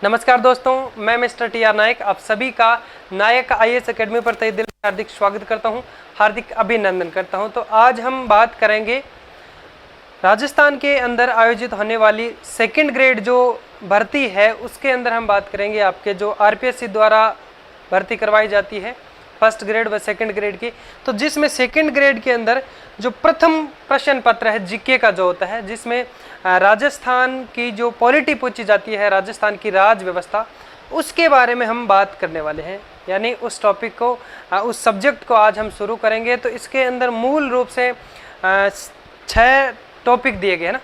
नमस्कार दोस्तों, मैं मिस्टर टी.आर. नायक आप सभी का नायक आईएएस एकेडमी पर तहे दिल से हार्दिक स्वागत करता हूं, हार्दिक अभिनंदन करता हूं। तो आज हम बात करेंगे राजस्थान के अंदर आयोजित होने वाली सेकंड ग्रेड जो भर्ती है उसके अंदर हम बात करेंगे आपके जो आरपीएससी द्वारा भर्ती करवाई जाती है फर्स्ट ग्रेड व सेकंड ग्रेड की। तो जिसमें सेकंड ग्रेड के अंदर जो प्रथम प्रश्न पत्र है जीके का जो होता है, जिसमें राजस्थान की जो पॉलिटी पूछी जाती है, राजस्थान की राज व्यवस्था, उसके बारे में हम बात करने वाले हैं। यानी उस टॉपिक को, उस सब्जेक्ट को आज हम शुरू करेंगे। तो इसके अंदर मूल रूप से 6 टॉपिक दिए गए हैं ना।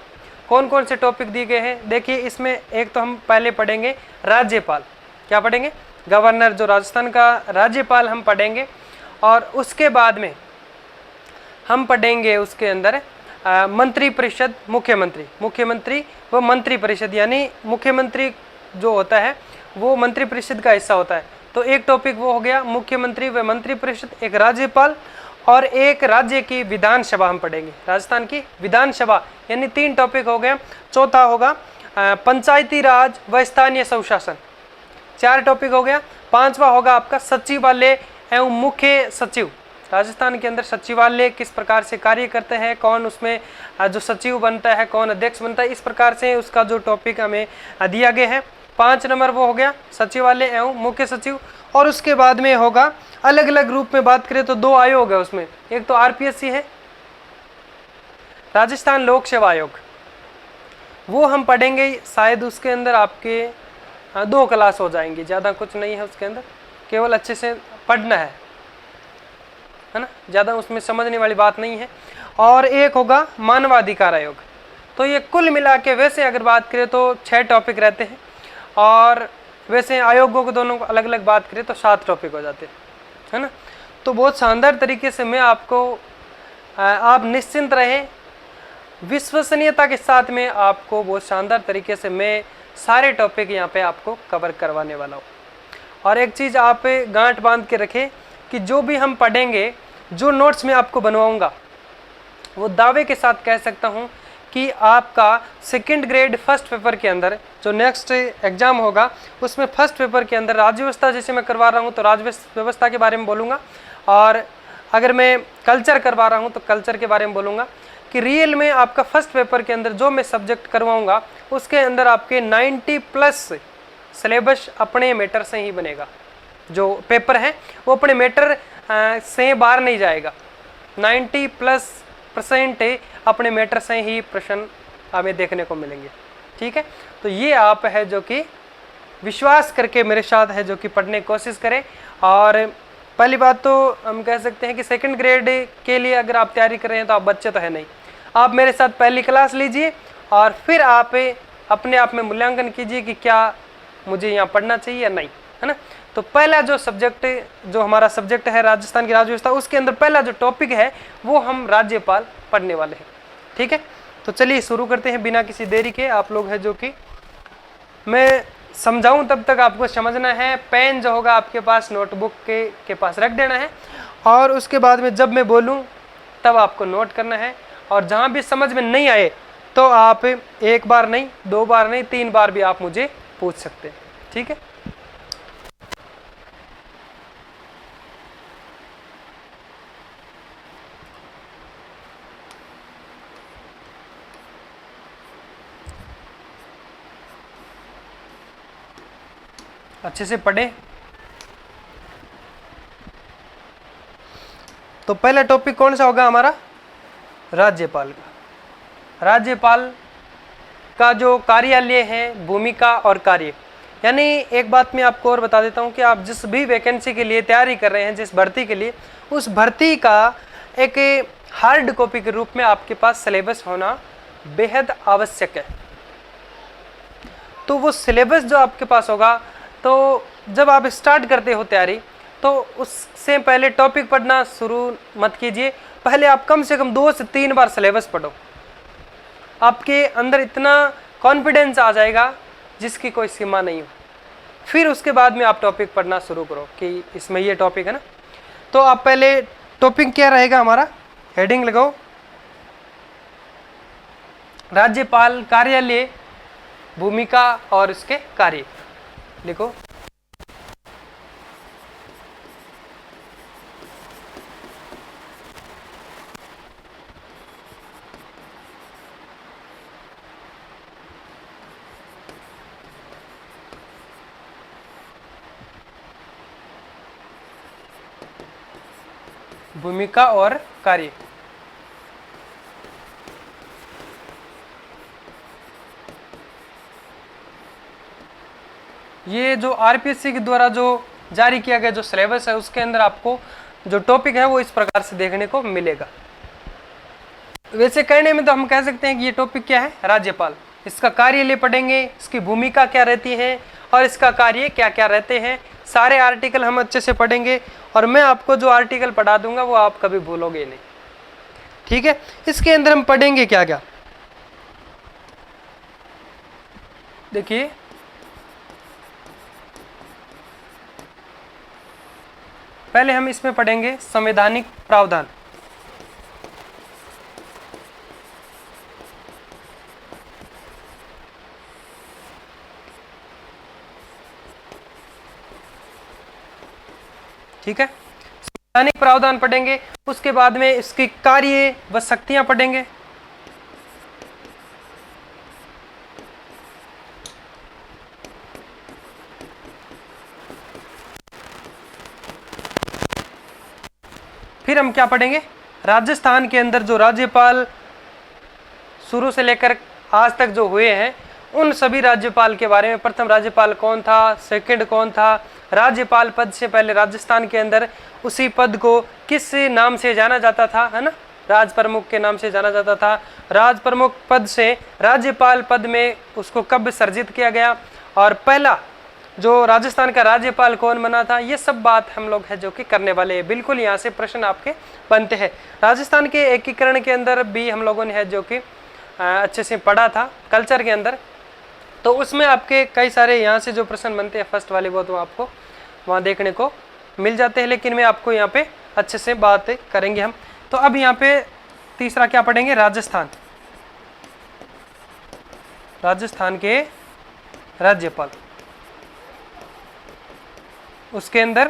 कौन कौन से टॉपिक दिए गए हैं देखिए। इसमें एक तो हम पहले पढ़ेंगे राज्यपाल। क्या पढ़ेंगे? गवर्नर, जो राजस्थान का राज्यपाल हम पढ़ेंगे। और उसके बाद में हम पढ़ेंगे उसके अंदर मंत्री परिषद, मुख्यमंत्री व मंत्री परिषद। यानी मुख्यमंत्री जो होता है वो मंत्री परिषद का हिस्सा होता है। तो एक टॉपिक वो हो गया मुख्यमंत्री व मंत्री परिषद, एक राज्यपाल और एक राज्य की विधानसभा हम पढ़ेंगे, राजस्थान की विधानसभा। यानी 3 टॉपिक हो गए। चौथा होगा पंचायती राज व स्थानीय स्वशासन, 4 टॉपिक हो गया। 5वां होगा आपका सचिवालय एवं मुख्य सचिव। राजस्थान के अंदर सचिवालय किस प्रकार से कार्य करते हैं, कौन उसमें जो सचिव बनता है, कौन अध्यक्ष बनता है, इस प्रकार से उसका जो टॉपिक हमें दिया गया है। 5 नंबर वो हो गया सचिवालय एवं मुख्य सचिव। और उसके बाद में होगा अलग अलग रूप में बात करें तो 2 आयोग है उसमें। एक तो आरपीएससी है, राजस्थान लोक सेवा आयोग, वो हम पढ़ेंगे। शायद उसके अंदर आपके 2 क्लास हो जाएंगी, ज़्यादा कुछ नहीं है उसके अंदर, केवल अच्छे से पढ़ना है ना, ज़्यादा उसमें समझने वाली बात नहीं है। और एक होगा मानवाधिकार आयोग। तो ये कुल मिला के वैसे अगर बात करें तो 6 टॉपिक रहते हैं, और वैसे आयोगों को दोनों को अलग अलग बात करें तो 7 टॉपिक हो जाते हैं, है ना। तो बहुत शानदार तरीके से मैं आपको, आप निश्चिंत रहें, विश्वसनीयता के साथ में आपको बहुत शानदार तरीके से मैं सारे टॉपिक यहाँ पे आपको कवर करवाने वाला हूँ। और एक चीज़ आप गांठ बांध के रखें कि जो भी हम पढ़ेंगे, जो नोट्स मैं आपको बनवाऊंगा, वो दावे के साथ कह सकता हूँ कि आपका सेकंड ग्रेड फर्स्ट पेपर के अंदर जो नेक्स्ट एग्जाम होगा उसमें फर्स्ट पेपर के अंदर राज्य व्यवस्था जैसे मैं करवा रहा हूँ तो राज्य व्यवस्था के बारे में बोलूँगा, और अगर मैं कल्चर करवा रहा हूँ तो कल्चर के बारे में बोलूँगा। कि रियल में आपका फर्स्ट पेपर के अंदर जो मैं सब्जेक्ट करवाऊँगा उसके अंदर आपके 90+ सिलेबस अपने मैटर से ही बनेगा। जो पेपर है वो अपने मैटर से बाहर नहीं जाएगा। 90+ अपने मैटर से ही प्रश्न हमें देखने को मिलेंगे। ठीक है, तो ये आप है जो कि विश्वास करके मेरे साथ है जो कि पढ़ने की कोशिश करें। और पहली बात तो हम कह सकते हैं कि सेकंड ग्रेड के लिए अगर आप तैयारी कर रहे हैं तो आप बच्चे तो है नहीं, आप मेरे साथ पहली क्लास लीजिए और फिर आप अपने आप में मूल्यांकन कीजिए कि क्या मुझे यहाँ पढ़ना चाहिए या नहीं, है ना। तो पहला जो सब्जेक्ट, जो हमारा सब्जेक्ट है राजस्थान की राज्य व्यवस्था, उसके अंदर पहला जो टॉपिक है वो हम राज्यपाल पढ़ने वाले हैं। ठीक है, तो चलिए शुरू करते हैं बिना किसी देरी के। आप लोग है जो कि मैं समझाऊं तब तक आपको समझना है। पेन जो होगा आपके पास नोटबुक के पास रख देना है, और उसके बाद में जब मैं बोलूं तब आपको नोट करना है। और जहां भी समझ में नहीं आए तो आप 1 बार नहीं, 2 बार नहीं, 3 बार भी आप मुझे पूछ सकते हैं। ठीक है, अच्छे से पढ़े। तो पहला टॉपिक कौन सा होगा हमारा? राज्यपाल का। राज्यपाल का जो कार्यालय है, भूमिका और कार्य। यानी एक बात मैं आपको और बता देता हूं कि आप जिस भी वैकेंसी के लिए तैयारी कर रहे हैं, जिस भर्ती के लिए, उस भर्ती का एक हार्ड कॉपी के रूप में आपके पास सिलेबस होना बेहद आवश्यक है। तो वो सिलेबस जो आपके पास होगा, तो जब आप स्टार्ट करते हो तैयारी तो उससे पहले टॉपिक पढ़ना शुरू मत कीजिए। पहले आप कम से कम 2 से 3 बार सिलेबस पढ़ो। आपके अंदर इतना कॉन्फिडेंस आ जाएगा जिसकी कोई सीमा नहीं हो। फिर उसके बाद में आप टॉपिक पढ़ना शुरू करो कि इसमें ये टॉपिक है ना। तो आप पहले टॉपिक क्या रहेगा हमारा, हेडिंग लगाओ, राज्यपाल कार्यालय, भूमिका और इसके कार्य। लिखो। भूमिका और कार्य। ये जो आरपीएससी के द्वारा जो जारी किया गया जो सिलेबस है उसके अंदर आपको जो टॉपिक है वो इस प्रकार से देखने को मिलेगा। वैसे कहने में तो हम कह सकते हैं कि ये टॉपिक क्या है, राज्यपाल। इसका कार्य ले पढ़ेंगे, इसकी भूमिका क्या रहती है और इसका कार्य क्या क्या रहते हैं। सारे आर्टिकल हम अच्छे से पढ़ेंगे और मैं आपको जो आर्टिकल पढ़ा दूंगा वो आप कभी भूलोगे नहीं, ठीक है। इसके अंदर हम पढ़ेंगे क्या क्या, देखिए पहले हम इसमें पढ़ेंगे संवैधानिक प्रावधान। ठीक है, संवैधानिक प्रावधान पढ़ेंगे। उसके बाद में इसकी कार्य व शक्तियां पढ़ेंगे। फिर हम क्या पढ़ेंगे, राजस्थान के अंदर जो राज्यपाल शुरू से लेकर आज तक जो हुए हैं उन सभी राज्यपाल के बारे में। प्रथम राज्यपाल कौन था, सेकंड कौन था, राज्यपाल पद से पहले राजस्थान के अंदर उसी पद को किस नाम से जाना जाता था, है ना, राज प्रमुख के नाम से जाना जाता था। राज प्रमुख पद से राज्यपाल पद में उसको कब सर्जित किया गया और पहला जो राजस्थान का राज्यपाल कौन बना था, ये सब बात हम लोग है जो कि करने वाले हैं। बिल्कुल यहाँ से प्रश्न आपके बनते हैं। राजस्थान के एकीकरण के अंदर भी हम लोगों ने है जो कि अच्छे से पढ़ा था कल्चर के अंदर, तो उसमें आपके कई सारे यहाँ से जो प्रश्न बनते हैं फर्स्ट वाले वो तो आपको वहाँ देखने को मिल जाते हैं, लेकिन मैं आपको यहाँ पे अच्छे से बात करेंगे हम। तो अब यहाँ पे तीसरा क्या पढ़ेंगे, राजस्थान, राजस्थान के राज्यपाल। उसके अंदर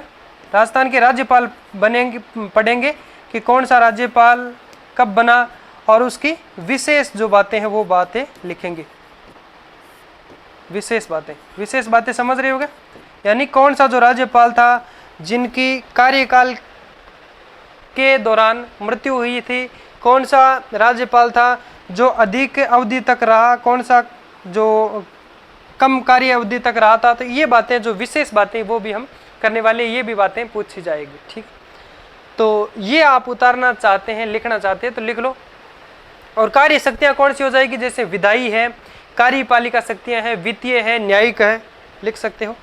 राजस्थान के राज्यपाल बनेंगे, पढ़ेंगे कि कौन सा राज्यपाल कब बना और उसकी विशेष जो बातें हैं वो बातें लिखेंगे। विशेष बातें समझ रहे होगे, यानी कौन सा जो राज्यपाल था जिनकी कार्यकाल के दौरान मृत्यु हुई थी, कौन सा राज्यपाल था जो अधिक अवधि तक रहा, कौन सा जो कम कार्य अवधि तक रहा था। तो ये बातें जो विशेष बातें वो भी हम करने वाले, ये भी बातें पूछी जाएगी, ठीक। तो ये आप उतारना चाहते हैं, लिखना चाहते हैं तो लिख लो। और कार्य शक्तियां कौन सी हो जाएगी, जैसे विधायी है, कार्यपालिका शक्तियां हैं, वित्तीय है, न्यायिक है, लिख सकते हो।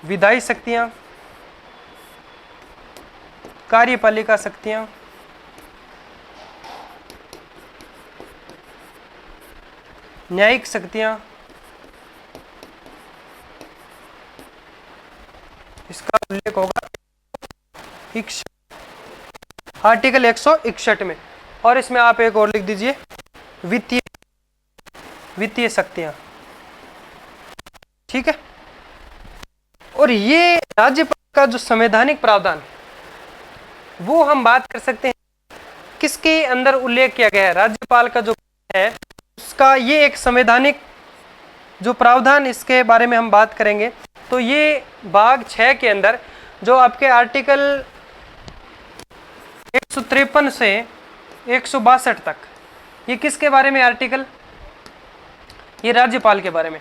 विधायी शक्तियां, कार्यपालिका शक्तियां, न्यायिक शक्तियां, इसका उल्लेख होगा आर्टिकल 161 में। और इसमें आप एक और लिख दीजिए वित्तीय शक्तियां, ठीक है। और ये राज्यपाल का जो संवैधानिक प्रावधान वो हम बात कर सकते हैं किसके अंदर उल्लेख किया गया है, राज्यपाल का जो है उसका ये एक संवैधानिक जो प्रावधान, इसके बारे में हम बात करेंगे। तो ये भाग 6 के अंदर जो आपके आर्टिकल 153 से 162 तक, ये किसके बारे में आर्टिकल, ये राज्यपाल के बारे में।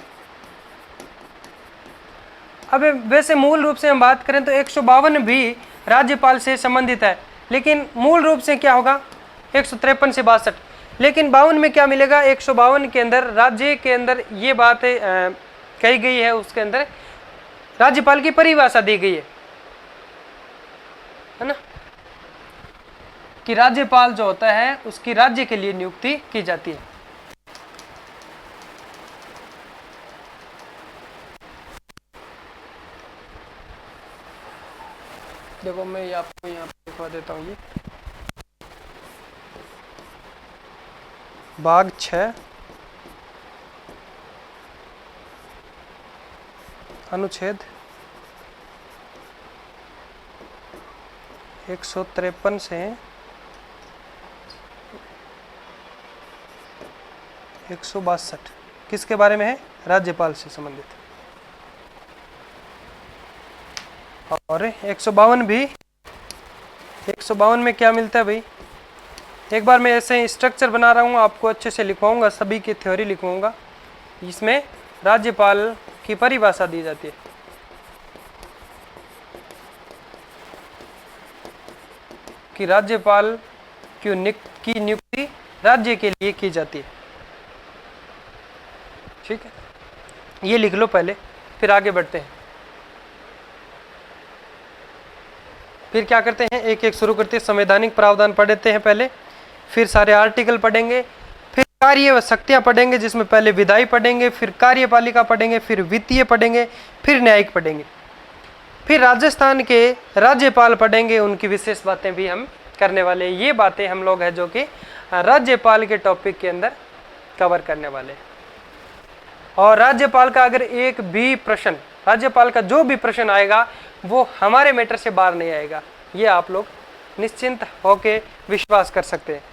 अब वैसे मूल रूप से हम बात करें तो 152 भी राज्यपाल से संबंधित है, लेकिन मूल रूप से क्या होगा 153 से 62, लेकिन 52 में क्या मिलेगा, 152 के अंदर राज्य के अंदर ये बात कही गई है, उसके अंदर राज्यपाल की परिभाषा दी गई है ना, कि राज्यपाल जो होता है उसकी राज्य के लिए नियुक्ति की जाती है। देखो मैं आपको यहाँ पे दिखा देता हूँ, ये भाग 6 अनुच्छेद 153 से 162 किसके बारे में है? राज्यपाल से संबंधित। और 152 भी, 152 में क्या मिलता है भाई? एक बार मैं ऐसे स्ट्रक्चर बना रहा हूँ, आपको अच्छे से लिखवाऊंगा, सभी की थ्योरी लिखवाऊंगा। इसमें राज्यपाल की परिभाषा दी जाती है। कि राज्यपाल की नियुक्ति राज्य के लिए की जाती है। ठीक है, ये लिख लो पहले, फिर आगे बढ़ते हैं। फिर क्या करते हैं, एक एक शुरू करते हैं। संवैधानिक प्रावधान पढ़ते हैं पहले, फिर सारे आर्टिकल पढ़ेंगे, फिर कार्य व शक्तियां पढ़ेंगे, जिसमें पहले विधायी पढ़ेंगे, फिर कार्यपालिका पढ़ेंगे, फिर वित्तीय पढ़ेंगे, फिर न्यायिक पढ़ेंगे, फिर राजस्थान के राज्यपाल पढ़ेंगे, उनकी विशेष बातें भी हम करने वाले हैं। ये बातें हम लोग हैं जो कि राज्यपाल के टॉपिक के अंदर कवर करने वाले हैं। और राज्यपाल का अगर एक भी प्रश्न, राज्यपाल का जो भी प्रश्न आएगा वो हमारे मैटर से बाहर नहीं आएगा, ये आप लोग निश्चिंत होके विश्वास कर सकते हैं।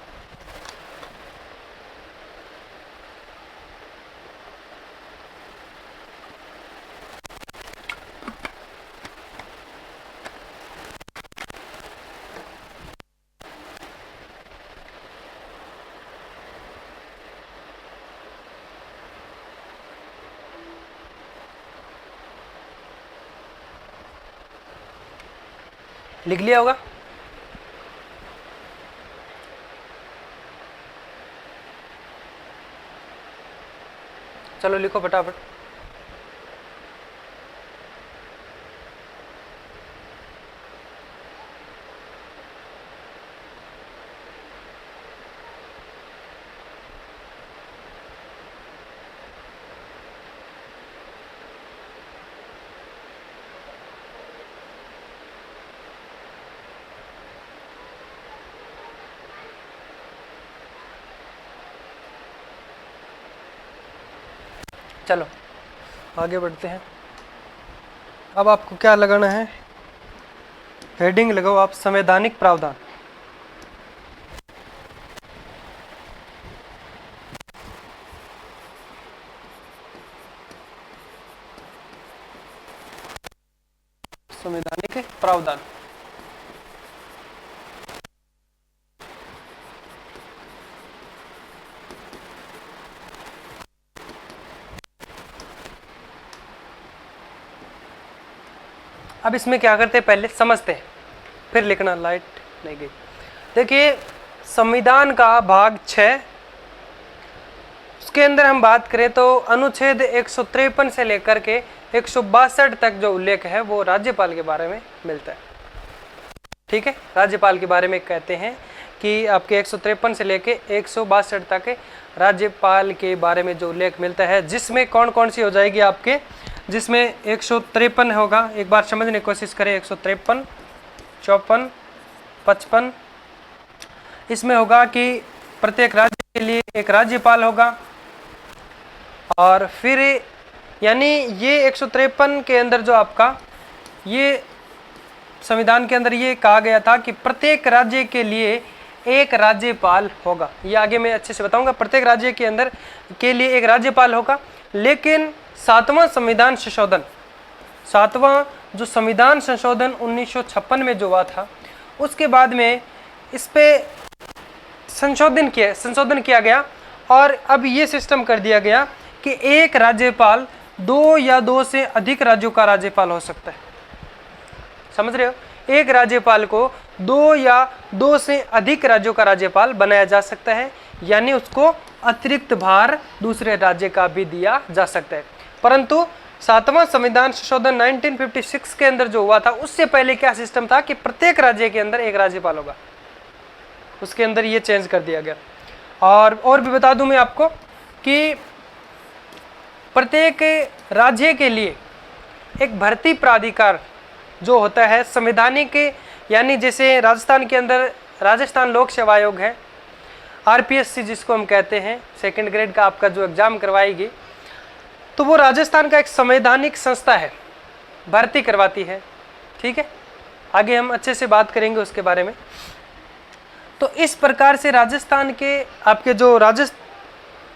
लिख लिया होगा? चलो लिखो फटाफट। चलो आगे बढ़ते हैं। अब आपको क्या लगाना है? हेडिंग लगाओ आप, संवैधानिक प्रावधान। संवैधानिक प्रावधान। अब इसमें क्या करते हैं, पहले समझते हैं, फिर लिखना। लाइट नहीं गई। देखिए, संविधान का भाग 6, उसके अंदर हम बात करें तो अनुच्छेद 153 से लेकर के 162 तक जो उल्लेख है वो राज्यपाल के बारे में मिलता है। ठीक है, राज्यपाल के बारे में कहते हैं कि आपके 153 से लेके 162 तक राज्यपाल के बारे में जो उल्लेख मिलता है, जिसमें कौन कौन सी हो जाएगी आपके, जिसमें 153 होगा। एक बार समझने की कोशिश करें। 153, 54, 55, इसमें होगा कि प्रत्येक राज्य के लिए एक राज्यपाल होगा। और फिर यानी ये 153 के अंदर जो आपका ये संविधान के अंदर ये कहा गया था कि प्रत्येक राज्य के लिए एक राज्यपाल होगा। ये आगे मैं अच्छे से बताऊंगा। प्रत्येक राज्य के अंदर के लिए एक राज्यपाल होगा। लेकिन 7वां संविधान संशोधन, 7वां जो संविधान संशोधन 1956 में जो हुआ था, उसके बाद में इस पे संशोधन किया गया और अब ये सिस्टम कर दिया गया कि एक राज्यपाल 2 या 2 से अधिक राज्यों का राज्यपाल हो सकता है। समझ रहे हो? एक राज्यपाल को 2 या 2 से अधिक राज्यों का राज्यपाल बनाया जा सकता है, यानी उसको अतिरिक्त भार दूसरे राज्य का भी दिया जा सकता है। परंतु 7वां संविधान संशोधन 1956 के अंदर जो हुआ था, उससे पहले क्या सिस्टम था कि प्रत्येक राज्य के अंदर एक राज्यपाल होगा। उसके अंदर ये चेंज कर दिया गया। और भी बता दूं मैं आपको कि प्रत्येक राज्य के लिए एक भर्ती प्राधिकार जो होता है संवैधानिक, यानी जैसे राजस्थान के अंदर राजस्थान लोक सेवा आयोग है, आरपीएससी जिसको हम कहते हैं, 2nd ग्रेड का आपका जो एग्जाम करवाएगी, तो वो राजस्थान का एक संवैधानिक संस्था है। भर्ती करवाती है। ठीक है, आगे हम अच्छे से बात करेंगे उसके बारे में। तो इस प्रकार से राजस्थान के आपके जो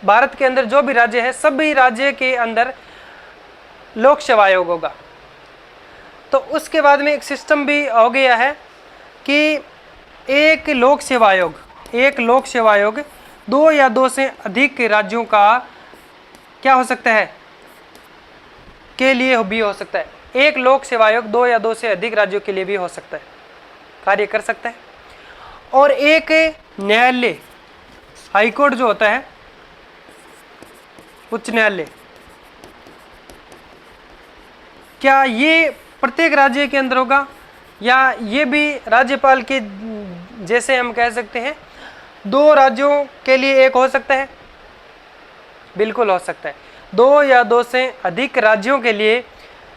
भारत के अंदर जो भी राज्य है, सभी राज्य के अंदर लोक सेवा आयोग होगा। तो उसके बाद में एक सिस्टम भी हो गया है कि एक लोक सेवा आयोग 2 या 2 से अधिक राज्यों का क्या हो सकता है, के लिए भी हो सकता है। एक लोक सेवा आयोग 2 या 2 से अधिक राज्यों के लिए भी हो सकता है, कार्य कर सकता है। और एक न्यायालय, हाईकोर्ट जो होता है, उच्च न्यायालय, क्या ये प्रत्येक राज्य के अंदर होगा या ये भी राज्यपाल के जैसे हम कह सकते हैं 2 राज्यों के लिए एक हो सकता है? बिल्कुल हो सकता है। 2 या 2 से अधिक राज्यों के लिए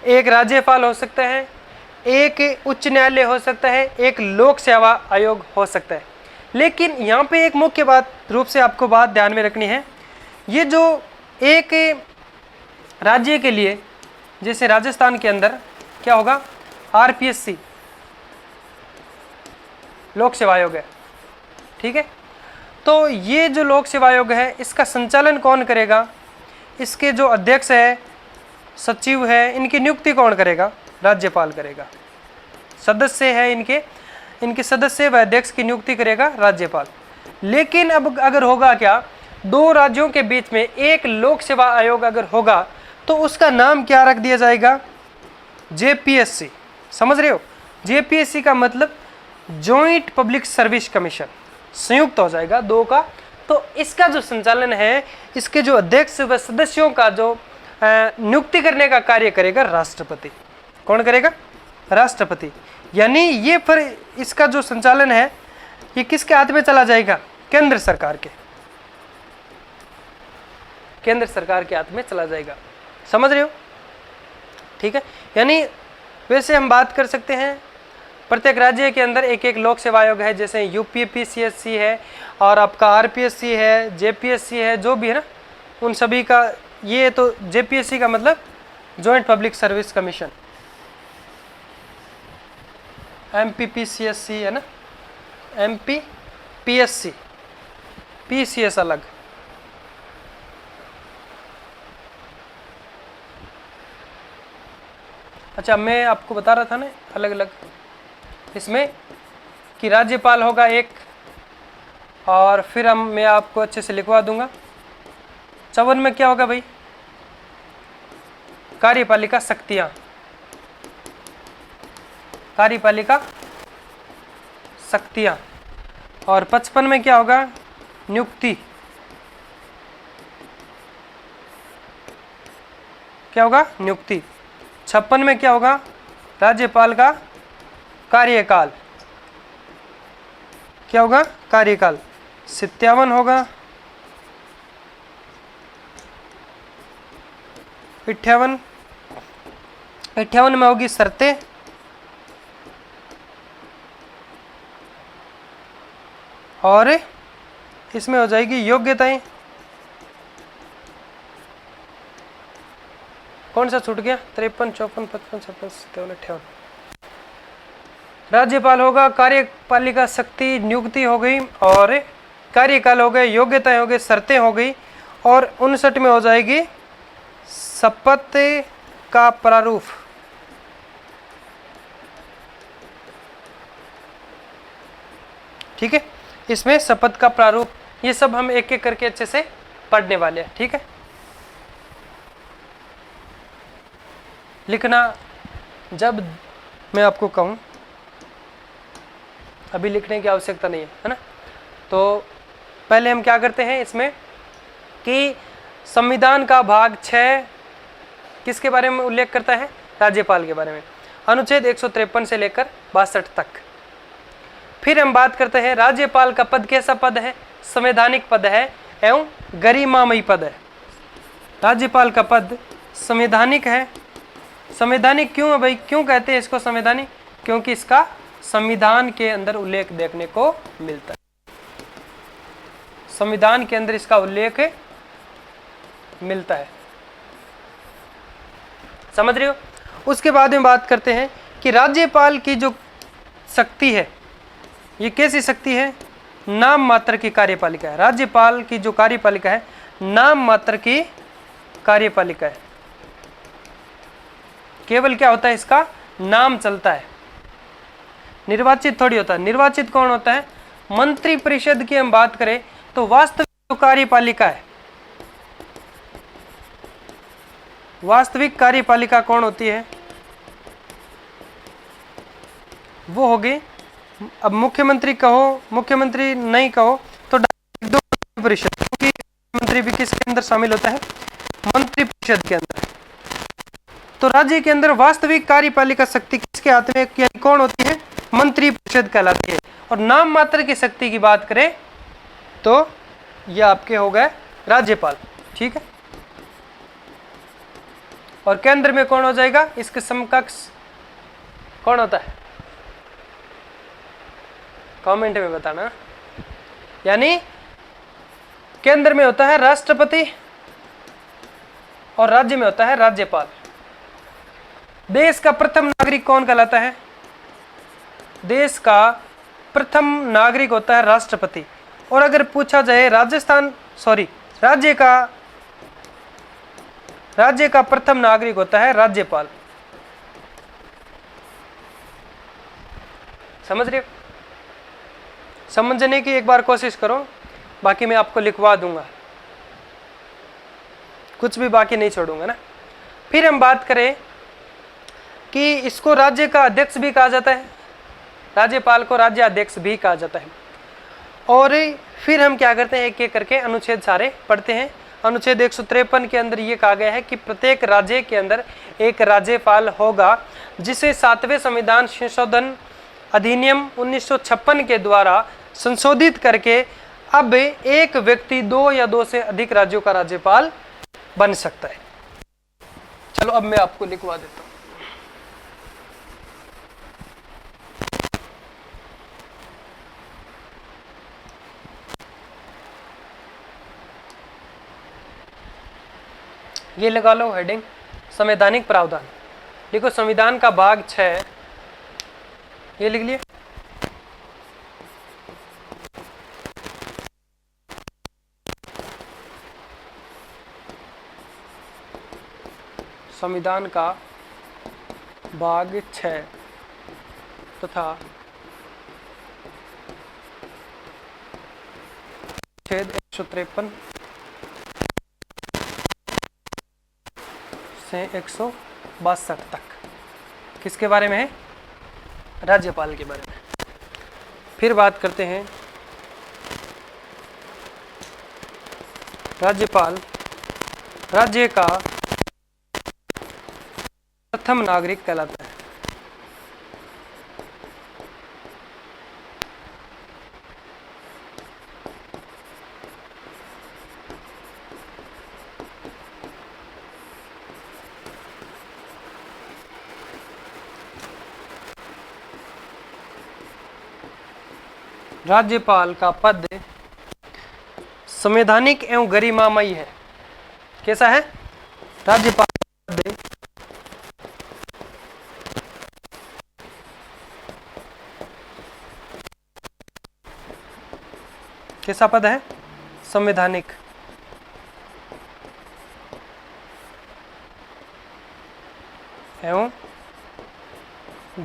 एक राज्यपाल हो सकता है, एक उच्च न्यायालय हो सकता है, एक लोक सेवा आयोग हो सकता है। लेकिन यहाँ पे एक मुख्य बात रूप से आपको बात ध्यान में रखनी है, ये जो एक राज्य के लिए, जैसे राजस्थान के अंदर क्या होगा, RPSC लोक सेवा आयोग है। ठीक है, तो ये जो लोक सेवा आयोग है, इसका संचालन कौन करेगा? इसके जो अध्यक्ष है, सचिव है, इनकी नियुक्ति कौन करेगा? राज्यपाल करेगा। सदस्य है इनके सदस्य व अध्यक्ष की नियुक्ति करेगा राज्यपाल। लेकिन अब अगर होगा क्या, 2 राज्यों के बीच में एक लोक सेवा आयोग अगर होगा तो उसका नाम क्या रख दिया जाएगा? JPSC। समझ रहे हो? JPSC का मतलब जॉइंट पब्लिक सर्विस कमीशन, संयुक्त हो जाएगा 2 का। तो इसका जो संचालन है, इसके जो अध्यक्ष व सदस्यों का जो नियुक्ति करने का कार्य करेगा राष्ट्रपति। कौन करेगा? राष्ट्रपति। यानी ये फिर इसका जो संचालन है, ये किसके हाथ में चला जाएगा? केंद्र सरकार के हाथ में चला जाएगा। समझ रहे हो? ठीक है, यानी वैसे हम बात कर सकते हैं प्रत्येक राज्य के अंदर एक एक लोक सेवा आयोग है, जैसे UPPCSC है और आपका RPSC है, JPSC है, जो भी है ना, उन सभी का ये तो JPSC का मतलब joint public service commission, MPPCSC है ना, MPPSC, PCS अलग। अच्छा, मैं आपको बता रहा था ना अलग अलग इसमें कि राज्यपाल होगा एक, और फिर मैं आपको अच्छे से लिखवा दूंगा। 54 में क्या होगा भाई? कार्यपालिका शक्तियां, और 55 में क्या होगा? नियुक्ति। क्या होगा? नियुक्ति। 56 में क्या होगा? राज्यपाल का कार्यकाल। क्या होगा? कार्यकाल। 57 होगा, 58 में होगी शर्तें, और इसमें हो जाएगी योग्यताएं। कौन सा छूट गया? 53, 54, 55, 56, 57, 58। राज्यपाल होगा, कार्यपालिका शक्ति, नियुक्ति हो गई, और कार्यकाल हो गए, योग्यताएं हो गई, शर्तें हो गई, और 59 में हो जाएगी शपथ का प्रारूप। ठीक है, इसमें शपथ का प्रारूप, ये सब हम एक एक करके अच्छे से पढ़ने वाले हैं। ठीक है, लिखना जब मैं आपको कहूँ, अभी लिखने की आवश्यकता नहीं है ना। तो पहले हम क्या करते हैं इसमें कि संविधान का भाग 6 किसके बारे में उल्लेख करता है? राज्यपाल के बारे में, अनुच्छेद 153 से लेकर 62 तक। फिर हम बात करते हैं राज्यपाल का पद कैसा पद है? संवैधानिक पद है एवं गरिमामयी पद है। राज्यपाल का पद संवैधानिक है। संवैधानिक क्यों है भाई? क्यों कहते हैं इसको संवैधानिक? क्योंकि इसका संविधान के अंदर उल्लेख देखने को मिलता है। संविधान के अंदर इसका उल्लेख मिलता है। समझ रहे हो? उसके बाद में बात करते हैं कि राज्यपाल की जो शक्ति है ये कैसी शक्ति है, नाम मात्र की कार्यपालिका है। राज्यपाल की जो कार्यपालिका है नाम मात्र की कार्यपालिका है, केवल क्या होता है इसका नाम चलता है, निर्वाचित थोड़ी होता है। निर्वाचित कौन होता है, मंत्री परिषद की हम बात करें तो वास्तविक जो कार्यपालिका है, वास्तविक कार्यपालिका कौन होती है, वो होगी, अब मुख्यमंत्री कहो मुख्यमंत्री नहीं कहो तो दो परिषद, क्योंकि मंत्री भी किसके अंदर शामिल होता है, मंत्री परिषद के अंदर। तो राज्य के अंदर वास्तविक कार्यपालिका शक्ति किसके हाथ में, यानी कौन होती है, मंत्री परिषद कहलाती है। और नाम मात्र की शक्ति की बात करें तो ये आपके हो गए राज्यपाल, ठीक है। और केंद्र में कौन हो जाएगा, इसके समकक्ष कौन होता है, कमेंट में बताना। यानी केंद्र में होता है राष्ट्रपति और राज्य में होता है राज्यपाल। देश का प्रथम नागरिक कौन कहलाता है, देश का प्रथम नागरिक होता है राष्ट्रपति। और अगर पूछा जाए राज्य का प्रथम नागरिक होता है राज्यपाल। समझ रहे हो, समझने की एक बार कोशिश करो, बाकी मैं आपको लिखवा दूंगा, कुछ भी बाकी नहीं छोड़ूंगा ना। फिर हम बात करें कि इसको राज्य का अध्यक्ष भी कहा जाता है, राज्यपाल को राज्य अध्यक्ष भी कहा जाता है। और फिर हम क्या करते हैं, एक एक करके अनुच्छेद सारे पढ़ते हैं। अनुच्छेद 153 के अंदर ये कहा गया है कि प्रत्येक राज्य के अंदर एक राज्यपाल होगा, जिसे 7वें संविधान संशोधन अधिनियम 1956 के द्वारा संशोधित करके अब एक व्यक्ति 2 या 2 से अधिक राज्यों का राज्यपाल बन सकता है। चलो अब मैं आपको लिखवा देता हूं। ये लगा लो हेडिंग, संवैधानिक प्रावधान। देखो संविधान का भाग 6, ये लिख लिए। संविधान का भाग 6 तथा छेद 153 से 162 तक किसके बारे में है, राज्यपाल के बारे में। फिर बात करते हैं राज्यपाल राज्य का प्रथम नागरिक कहलाता है। राज्यपाल का पद संवैधानिक एवं गरिमामयी है। कैसा है, राज्यपाल का पद कैसा पद है, संवैधानिक एवं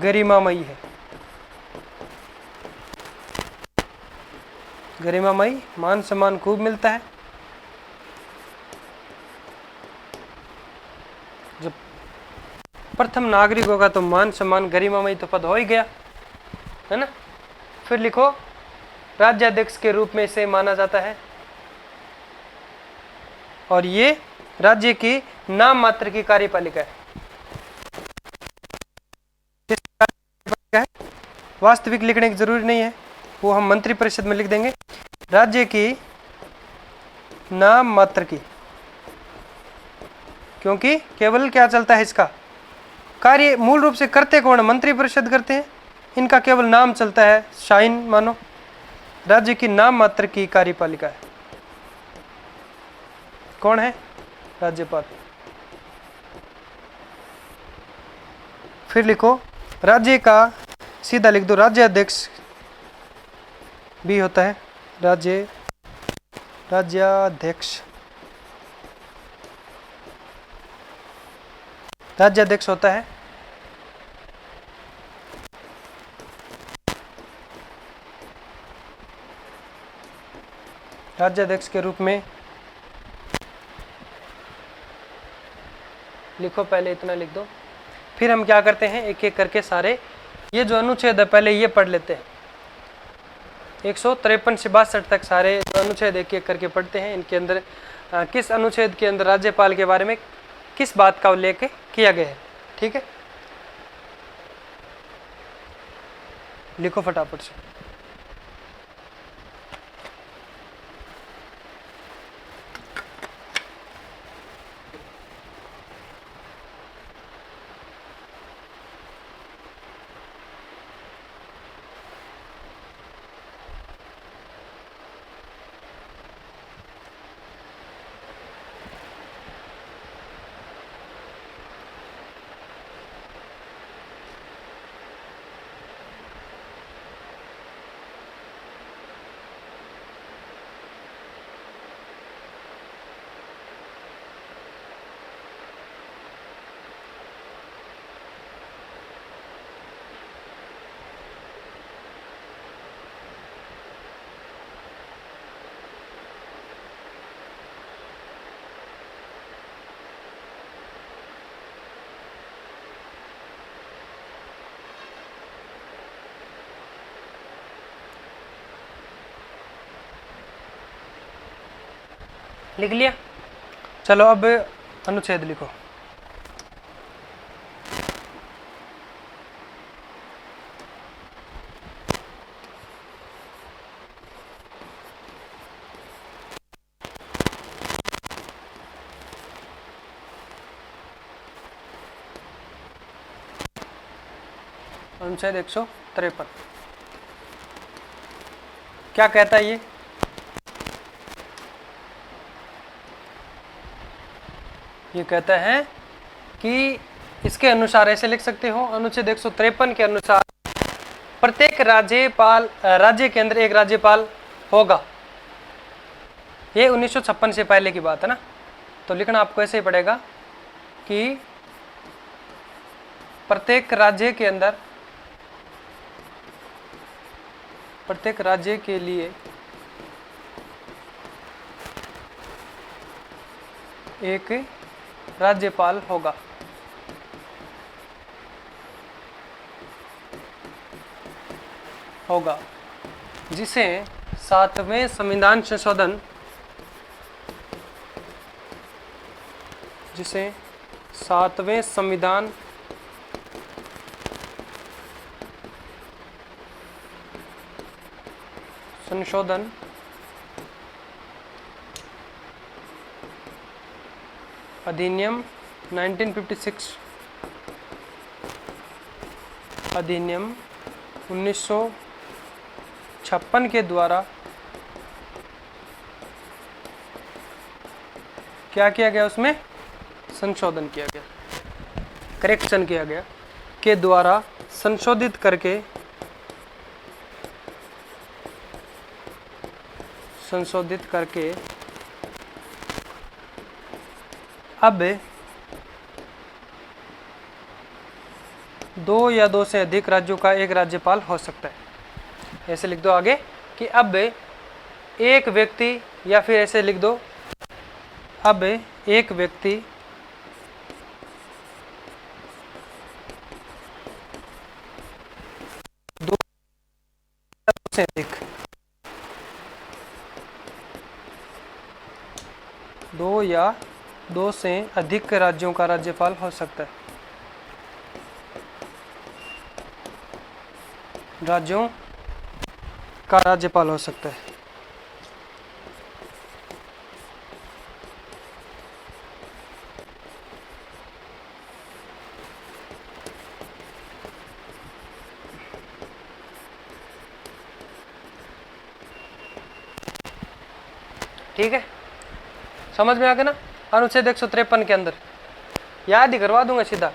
गरिमामयी है। गरिमामयी, मान सम्मान खूब मिलता है। जब प्रथम नागरिक होगा तो मान सम्मान गरिमामयी तो पद हो ही गया, है ना। फिर लिखो राज्याध्यक्ष के रूप में इसे माना जाता है, और ये राज्य की नाम मात्र की कार्यपालिका है। वास्तविक लिखने की जरूरी नहीं है, वो हम मंत्री परिषद में लिख देंगे। राज्य की नाम मात्र की, क्योंकि केवल क्या चलता है, इसका कार्य मूल रूप से करते कौन है, मंत्री परिषद करते हैं, इनका केवल नाम चलता है, शाइन मानो। राज्य की नाम मात्र की कार्यपालिका है, कौन है, राज्यपाल। फिर लिखो राज्य का, सीधा लिख दो राज्याध्यक्ष भी होता है, राज्याध्यक्ष होता है। राज्याध्यक्ष के रूप में लिखो, पहले इतना लिख दो। फिर हम क्या करते हैं, एक एक करके सारे ये जो अनुच्छेद है पहले ये पढ़ लेते हैं। 153 से 62 तक सारे जो अनुच्छेद एक एक करके पढ़ते हैं। इनके अंदर किस अनुच्छेद के अंदर राज्यपाल के बारे में किस बात का उल्लेख किया गया है। ठीक है, लिखो फटाफट से। लिख लिया? चलो अब अनुच्छेद लिखो। अनुच्छेद 153 क्या कहता है ये कहता है कि इसके अनुसार ऐसे लिख सकते हो, अनुच्छेद 153 के अनुसार प्रत्येक राज्य के अंदर एक राज्यपाल होगा। ये 1956 से पहले की बात है ना, तो लिखना आपको ऐसे ही पड़ेगा कि प्रत्येक राज्य के अंदर, प्रत्येक राज्य के लिए एक राज्यपाल होगा। जिसे 7वें संविधान संशोधन, जिसे 7वें संविधान संशोधन अधिनियम 1956, अधिनियम 1956 के द्वारा क्या किया गया, उसमें संशोधन किया गया, करेक्शन किया गया, के द्वारा संशोधित करके अब 2 या 2 से अधिक राज्यों का एक राज्यपाल हो सकता है। ऐसे लिख दो आगे कि अब एक व्यक्ति, या फिर ऐसे लिख दो अब एक व्यक्ति दो से अधिक, 2 या 2 से अधिक राज्यों का राज्यपाल हो सकता है। राज्यों का राज्यपाल हो सकता है। ठीक है, समझ में आ गया ना? अनुच्छेद 153 के अंदर याद ही करवा दूंगा सीधा,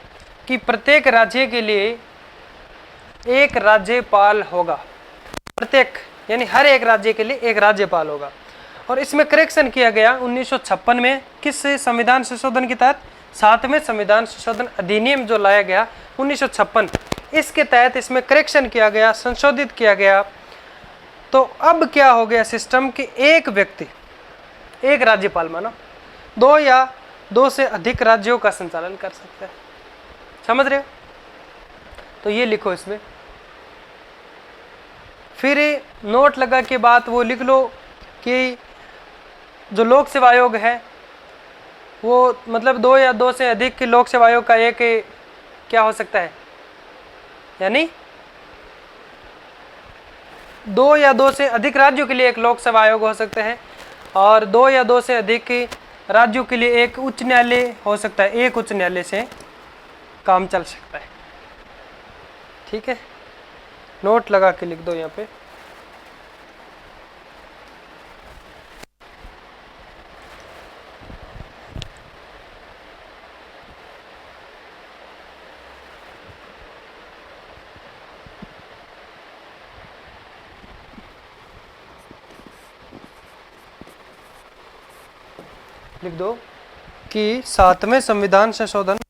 कि प्रत्येक राज्य के लिए एक राज्यपाल होगा। प्रत्येक यानी हर एक राज्य के लिए एक राज्यपाल होगा। और इसमें करेक्शन किया गया 1956 में, किस संविधान संशोधन के तहत? 7वें संविधान संशोधन अधिनियम जो लाया गया 1956, इसके तहत इसमें करेक्शन किया गया, संशोधित किया गया। तो अब क्या हो गया सिस्टम कि एक व्यक्ति एक राज्यपाल मानो 2 या 2 से अधिक राज्यों का संचालन कर सकता है। समझ रहे हो? तो ये लिखो इसमें, फिर नोट लगा के बात वो लिख लो कि जो लोक सेवा आयोग है वो मतलब 2 या 2 से अधिक लोक सेवा आयोग का एक क्या हो सकता है, यानी 2 या 2 से अधिक राज्यों के लिए एक लोक सेवा आयोग हो सकते हैं, और 2 या 2 से अधिक राज्यों के लिए एक उच्च न्यायालय हो सकता है। एक उच्च न्यायालय से काम चल सकता है। ठीक है, नोट लगा के लिख दो यहाँ पे। लिख दो कि 7वें संविधान संशोधन के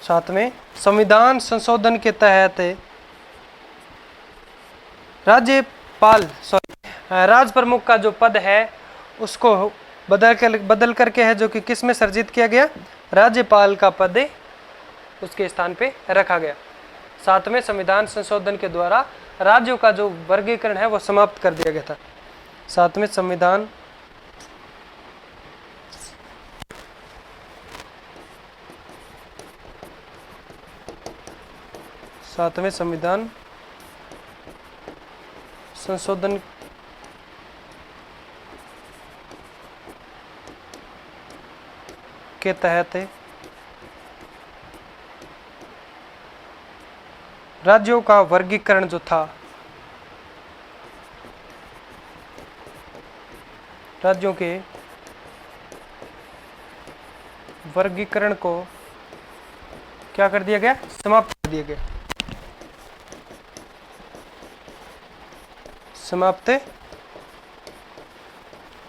7वें संविधान संशोधन के तहत राज प्रमुख का जो पद है उसको बदल करके है, जो कि किस में सर्जित किया गया? राज्यपाल का पद उसके स्थान पे रखा गया। 7वें संविधान संशोधन के द्वारा राज्यों का जो वर्गीकरण है वो समाप्त कर दिया गया था। 7वें संविधान संशोधन के तहत राज्यों का वर्गीकरण जो था, राज्यों के वर्गीकरण को क्या कर दिया गया? समाप्त कर दिया गया। समाप्त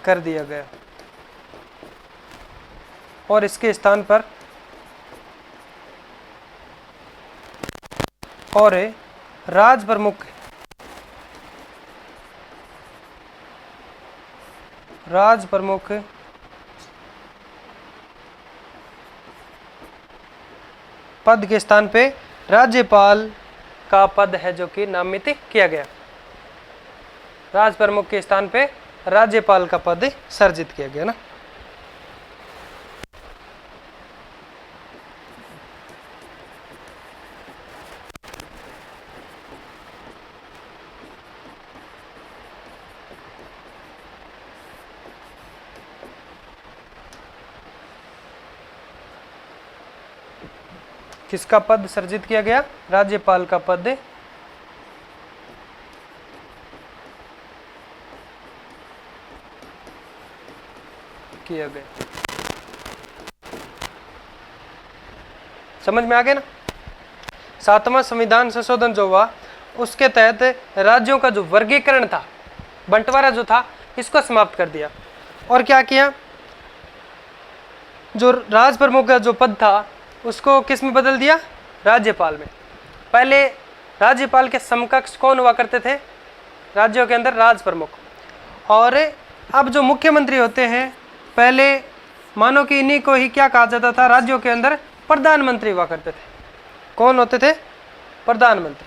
कर दिया गया और इसके स्थान पर और राज प्रमुख पद के स्थान पे राज्यपाल का पद है जो कि नामित किया गया। राज प्रमुख के स्थान पे राज्यपाल का पद सर्जित किया गया ना। किसका पद सर्जित किया गया? राज्यपाल का पद किया गया। समझ में आ गया ना? 7वां संविधान संशोधन जो हुआ उसके तहत राज्यों का जो वर्गीकरण था, बंटवारा जो था, इसको समाप्त कर दिया। और क्या किया? जो राज प्रमुख का जो पद था उसको किस में बदल दिया? राज्यपाल में। पहले राज्यपाल के समकक्ष कौन हुआ करते थे राज्यों के अंदर? राज प्रमुख। और अब जो मुख्यमंत्री होते हैं, पहले मानो कि इन्हीं को ही क्या कहा जाता था राज्यों के अंदर? प्रधानमंत्री हुआ करते थे। कौन होते थे? प्रधानमंत्री।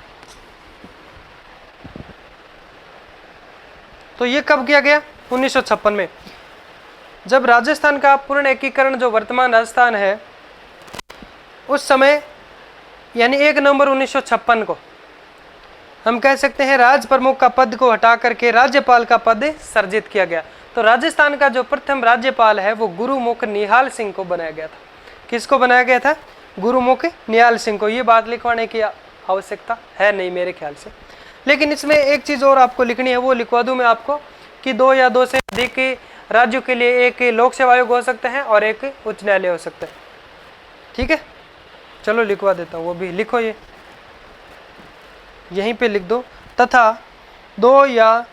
तो ये कब किया गया? 1956 में, जब राजस्थान का पूर्ण एकीकरण जो वर्तमान राजस्थान है उस समय यानी 1 नवंबर 1956 को हम कह सकते हैं राज प्रमुख का पद को हटा करके राज्यपाल का पद सर्जित किया गया। तो राजस्थान का जो प्रथम राज्यपाल है वो गुरुमुख निहाल सिंह को बनाया गया था। किसको बनाया गया था? गुरुमुख निहाल सिंह को। ये बात लिखवाने की आवश्यकता है नहीं मेरे ख्याल से, लेकिन इसमें एक चीज और आपको लिखनी है, वो लिखवा दूं मैं आपको कि 2 या 2 से अधिक राज्यों के लिए एक लोक सेवा आयोग हो सकते हैं और एक उच्च न्यायालय हो सकता है। ठीक है, चलो लिखवा देता हूँ, वो भी लिखो, ये यहीं पे लिख दो। तथा 2 या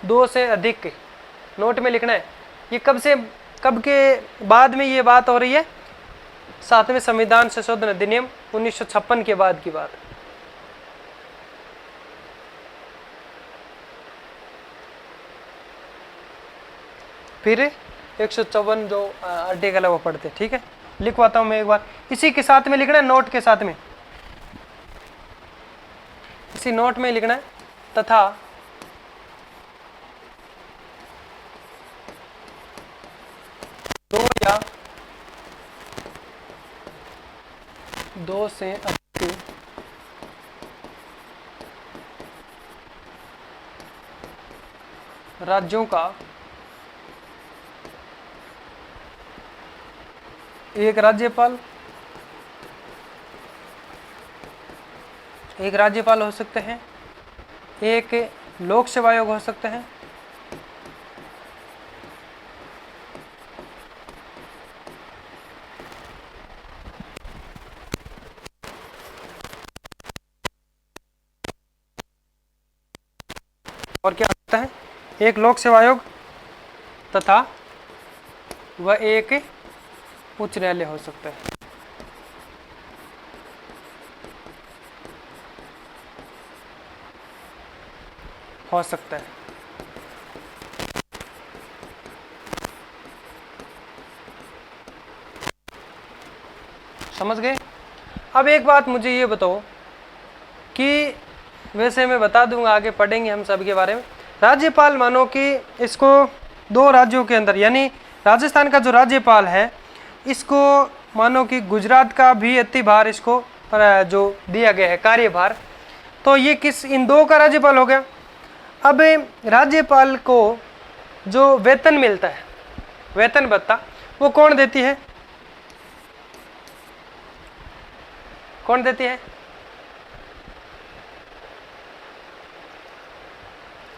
2 से अधिक, नोट में लिखना है। ये कब के बाद में ये बात हो रही है? 7वें संविधान संशोधन अधिनियम 1956 के बाद की बात। फिर 154 जो आर्टिकल है वो पढ़ते। ठीक है, लिखवाता हूं मैं एक बार, इसी के साथ में लिखना है, नोट के साथ में, इसी नोट में लिखना है। तथा या 2 से अधिक राज्यों का एक राज्यपाल हो सकते हैं, एक लोक सेवा आयोग हो सकते हैं, और क्या होता है? एक लोक सेवा आयोग तथा वह एक उच्च न्यायालय हो सकता है। हो सकता है। समझ गए? अब एक बात मुझे ये बताओ कि वैसे मैं बता दूंगा, आगे पढ़ेंगे हम सब के बारे में। राज्यपाल मानो कि इसको 2 राज्यों के अंदर, यानी राजस्थान का जो राज्यपाल है इसको मानो कि गुजरात का भी अतिभार इसको जो दिया गया है कार्यभार, तो ये इन 2 का राज्यपाल हो गया। अब राज्यपाल को जो वेतन मिलता है, वेतन भत्ता, वो कौन देती है? कौन देती है?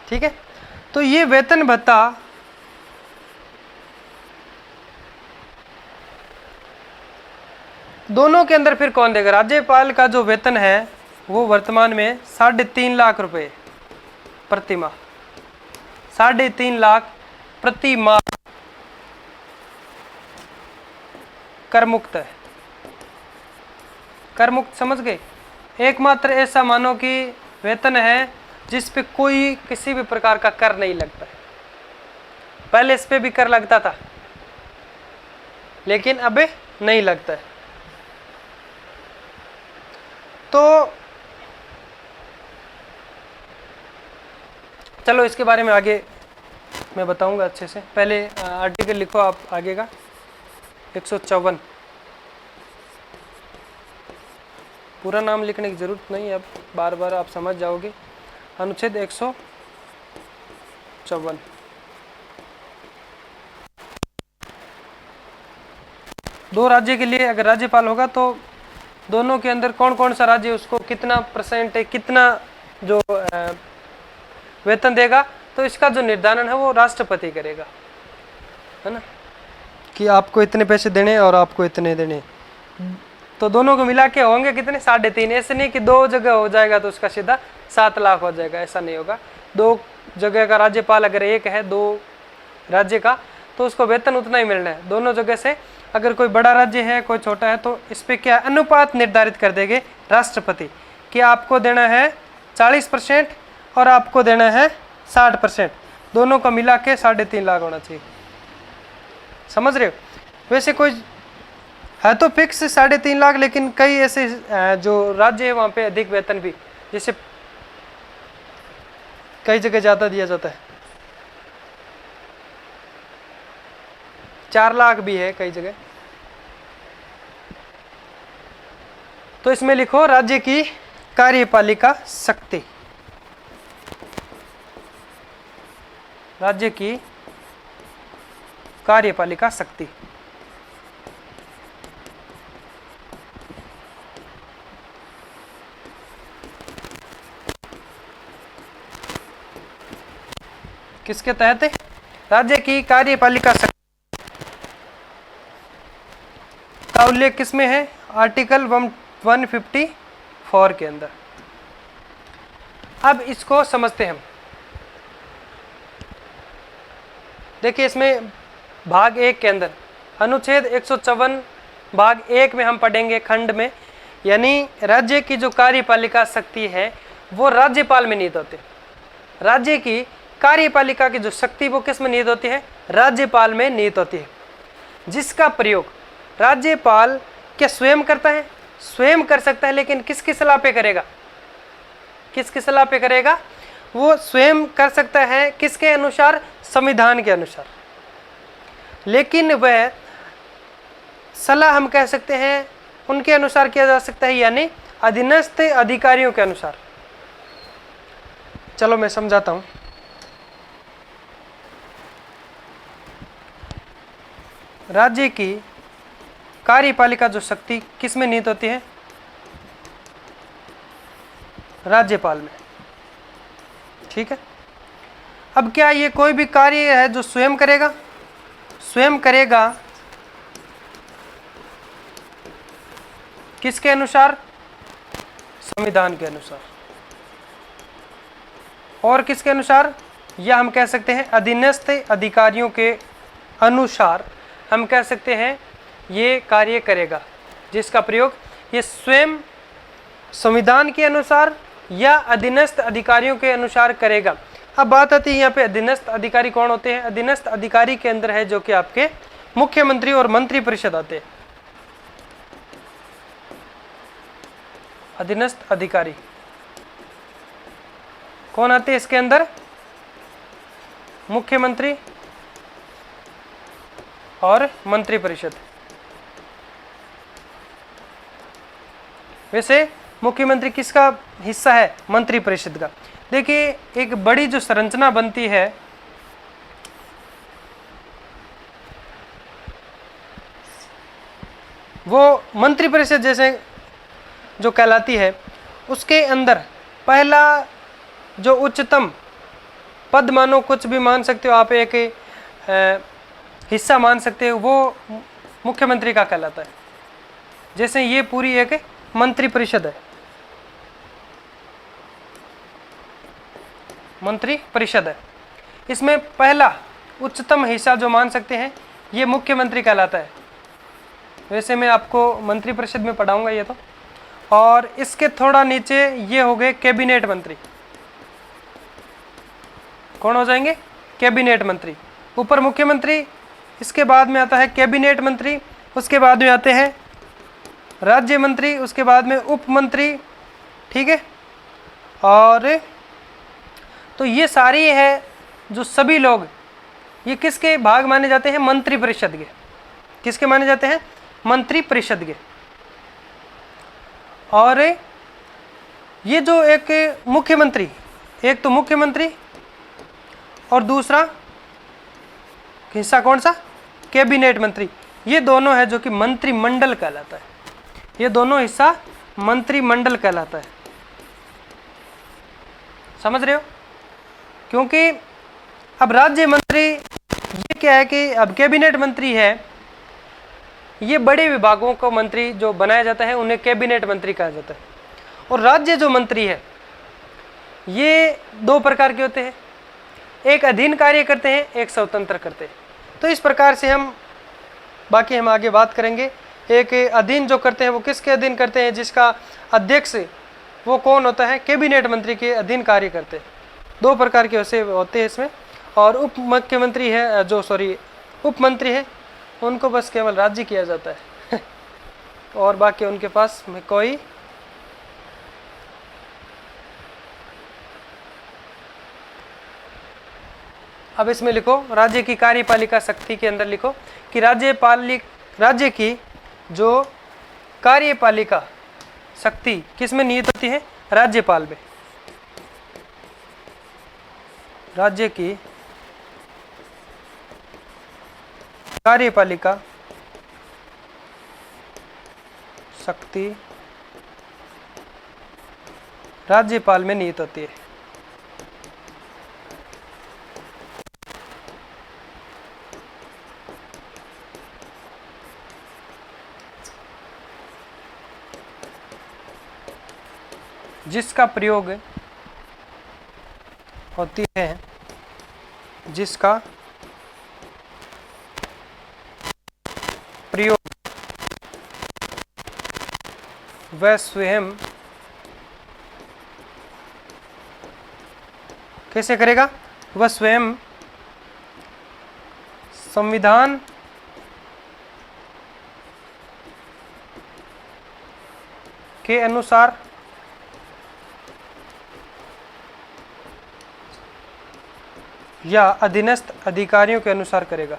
ठीक है, तो ये वेतन भत्ता दोनों के अंदर फिर कौन देगा? राज्यपाल का जो वेतन है वो वर्तमान में 3.5 लाख रुपए प्रति माह, 3.5 लाख प्रति माह कर मुक्त है। कर मुक्त समझ गए? एकमात्र ऐसा मानो कि वेतन है जिस पे कोई किसी भी प्रकार का कर नहीं लगता है। पहले इस पे भी कर लगता था, लेकिन अब नहीं लगता है। तो चलो इसके बारे में आगे मैं बताऊंगा अच्छे से। पहले आर्टिकल लिखो आप आगे का, 154। पूरा नाम लिखने की जरूरत नहीं है, अब बार बार आप समझ जाओगे। अनुच्छेद 154। दो राज्य के लिए अगर राज्यपाल होगा तो दोनों के अंदर कौन कौन सा राज्य उसको कितना परसेंट है, कितना जो वेतन देगा, तो इसका जो निर्धारण है वो राष्ट्रपति करेगा, है ना, कि आपको इतने पैसे देने और आपको इतने देने। तो दोनों को मिला के होंगे कितने? 3.5। ऐसे नहीं कि 2 जगह हो जाएगा तो उसका सीधा 7 लाख हो जाएगा, ऐसा नहीं होगा। 2 जगह का राज्यपाल अगर एक है 2 राज्य का, तो उसको वेतन उतना ही मिलना है दोनों जगह से। अगर कोई बड़ा राज्य है कोई छोटा है तो इस पर क्या अनुपात निर्धारित कर देंगे राष्ट्रपति, कि आपको देना है 40% और आपको देना है 60%, दोनों को मिला के 3.5 लाख होना चाहिए। समझ रहे हो? वैसे कोई है तो फिक्स 3.5 लाख, लेकिन कई ऐसे जो राज्य है वहाँ पे अधिक वेतन भी, जैसे कई जगह ज़्यादा दिया जाता है, 4 लाख भी है कई जगह। तो इसमें लिखो राज्य की कार्यपालिका शक्ति, राज्य की कार्यपालिका शक्ति। किसके तहत है? राज्य की कार्यपालिका शक्ति का उल्लेख किसमें है? आर्टिकल 154 के अंदर। अब इसको समझते हैं हम। देखिए इसमें भाग 1 के अंदर अनुच्छेद 154 भाग 1 में हम पढ़ेंगे खंड में, यानी राज्य की जो कार्यपालिका शक्ति है वो राज्यपाल में निहित होती है। राज्य की कार्यपालिका की जो शक्ति वो किस में निहित होती है? राज्यपाल में निहित होती है, जिसका प्रयोग राज्यपाल क्या स्वयं करता है? स्वयं कर सकता है, लेकिन किसकी सलाह पे करेगा? किसकी सलाह पे करेगा? वो स्वयं कर सकता है किसके अनुसार? संविधान के अनुसार। लेकिन वह सलाह हम कह सकते हैं उनके अनुसार किया जा सकता है, यानी अधीनस्थ अधिकारियों के अनुसार। चलो मैं समझाता हूं। राज्य की कार्यपालिका जो शक्ति किस में निहित होती है? राज्यपाल में। ठीक है। अब क्या ये कोई भी कार्य है जो स्वयं करेगा? स्वयं करेगा किसके अनुसार? संविधान के अनुसार। और किसके अनुसार? या हम कह सकते हैं अधीनस्थ अधिकारियों के अनुसार हम कह सकते हैं ये कार्य करेगा, जिसका प्रयोग ये स्वयं संविधान के अनुसार या अधीनस्थ अधिकारियों के अनुसार करेगा। अब बात आती है यहाँ पे अधीनस्थ अधिकारी कौन होते हैं? अधीनस्थ अधिकारी के अंदर है जो कि आपके मुख्यमंत्री और मंत्री परिषद आते हैं। अधीनस्थ अधिकारी कौन आते हैं इसके अंदर? मुख्यमंत्री और मंत्री परिषद। वैसे मुख्यमंत्री किसका हिस्सा है? मंत्री परिषद का। देखिए एक बड़ी जो संरचना बनती है वो मंत्री परिषद जैसे जो कहलाती है, उसके अंदर पहला जो उच्चतम पद मानो, कुछ भी मान सकते हो आप, एक हिस्सा मान सकते हो, वो मुख्यमंत्री का कहलाता है। जैसे ये पूरी एक मंत्री परिषद है, मंत्री परिषद है, इसमें पहला उच्चतम हिस्सा जो मान सकते हैं ये मुख्यमंत्री कहलाता है। वैसे मैं आपको मंत्री परिषद में पढ़ाऊंगा ये तो। और इसके थोड़ा नीचे ये हो गए कैबिनेट मंत्री। कौन हो जाएंगे? कैबिनेट मंत्री। ऊपर मुख्यमंत्री, इसके बाद में आता है कैबिनेट मंत्री, उसके बाद में आते हैं राज्य मंत्री, उसके बाद में उप मंत्री। ठीक है। और तो ये सारी है जो सभी लोग ये किसके भाग माने जाते हैं? मंत्री परिषद के। किसके माने जाते हैं? मंत्री परिषद के। और ये जो एक मुख्यमंत्री, एक तो मुख्यमंत्री और दूसरा हिस्सा कौन सा? कैबिनेट मंत्री। ये दोनों है जो कि मंत्रिमंडल कहलाता है। ये दोनों हिस्सा मंत्रिमंडल कहलाता है। समझ रहे हो? क्योंकि अब राज्य मंत्री ये क्या है कि अब कैबिनेट मंत्री है, ये बड़े विभागों को मंत्री जो बनाया जाता है उन्हें कैबिनेट मंत्री कहा जाता है। और राज्य जो मंत्री है ये दो प्रकार के होते हैं, एक अधीन कार्य करते हैं, एक स्वतंत्र करते हैं। तो इस प्रकार से हम बाकी हम आगे बात करेंगे। एक अधीन जो करते हैं वो किसके अधीन करते हैं? जिसका अध्यक्ष वो कौन होता है? कैबिनेट मंत्री के अधीन कार्य करते हैं। दो प्रकार के वैसे होते हैं इसमें। और उप मुख्यमंत्री है जो उप मंत्री है, उनको बस केवल राज्य किया जाता है और बाकी उनके पास में कोई अब इसमें लिखो राज्य की कार्यपालिका शक्ति के अंदर लिखो कि राज्य की जो कार्यपालिका शक्ति किस में निहित होती है? राज्यपाल में। राज्य की कार्यपालिका शक्ति राज्यपाल में निहित होती है। जिसका प्रयोग होती है, जिसका प्रयोग वह स्वयं कैसे करेगा? वह स्वयं संविधान के अनुसार या अधीनस्थ अधिकारियों के अनुसार करेगा।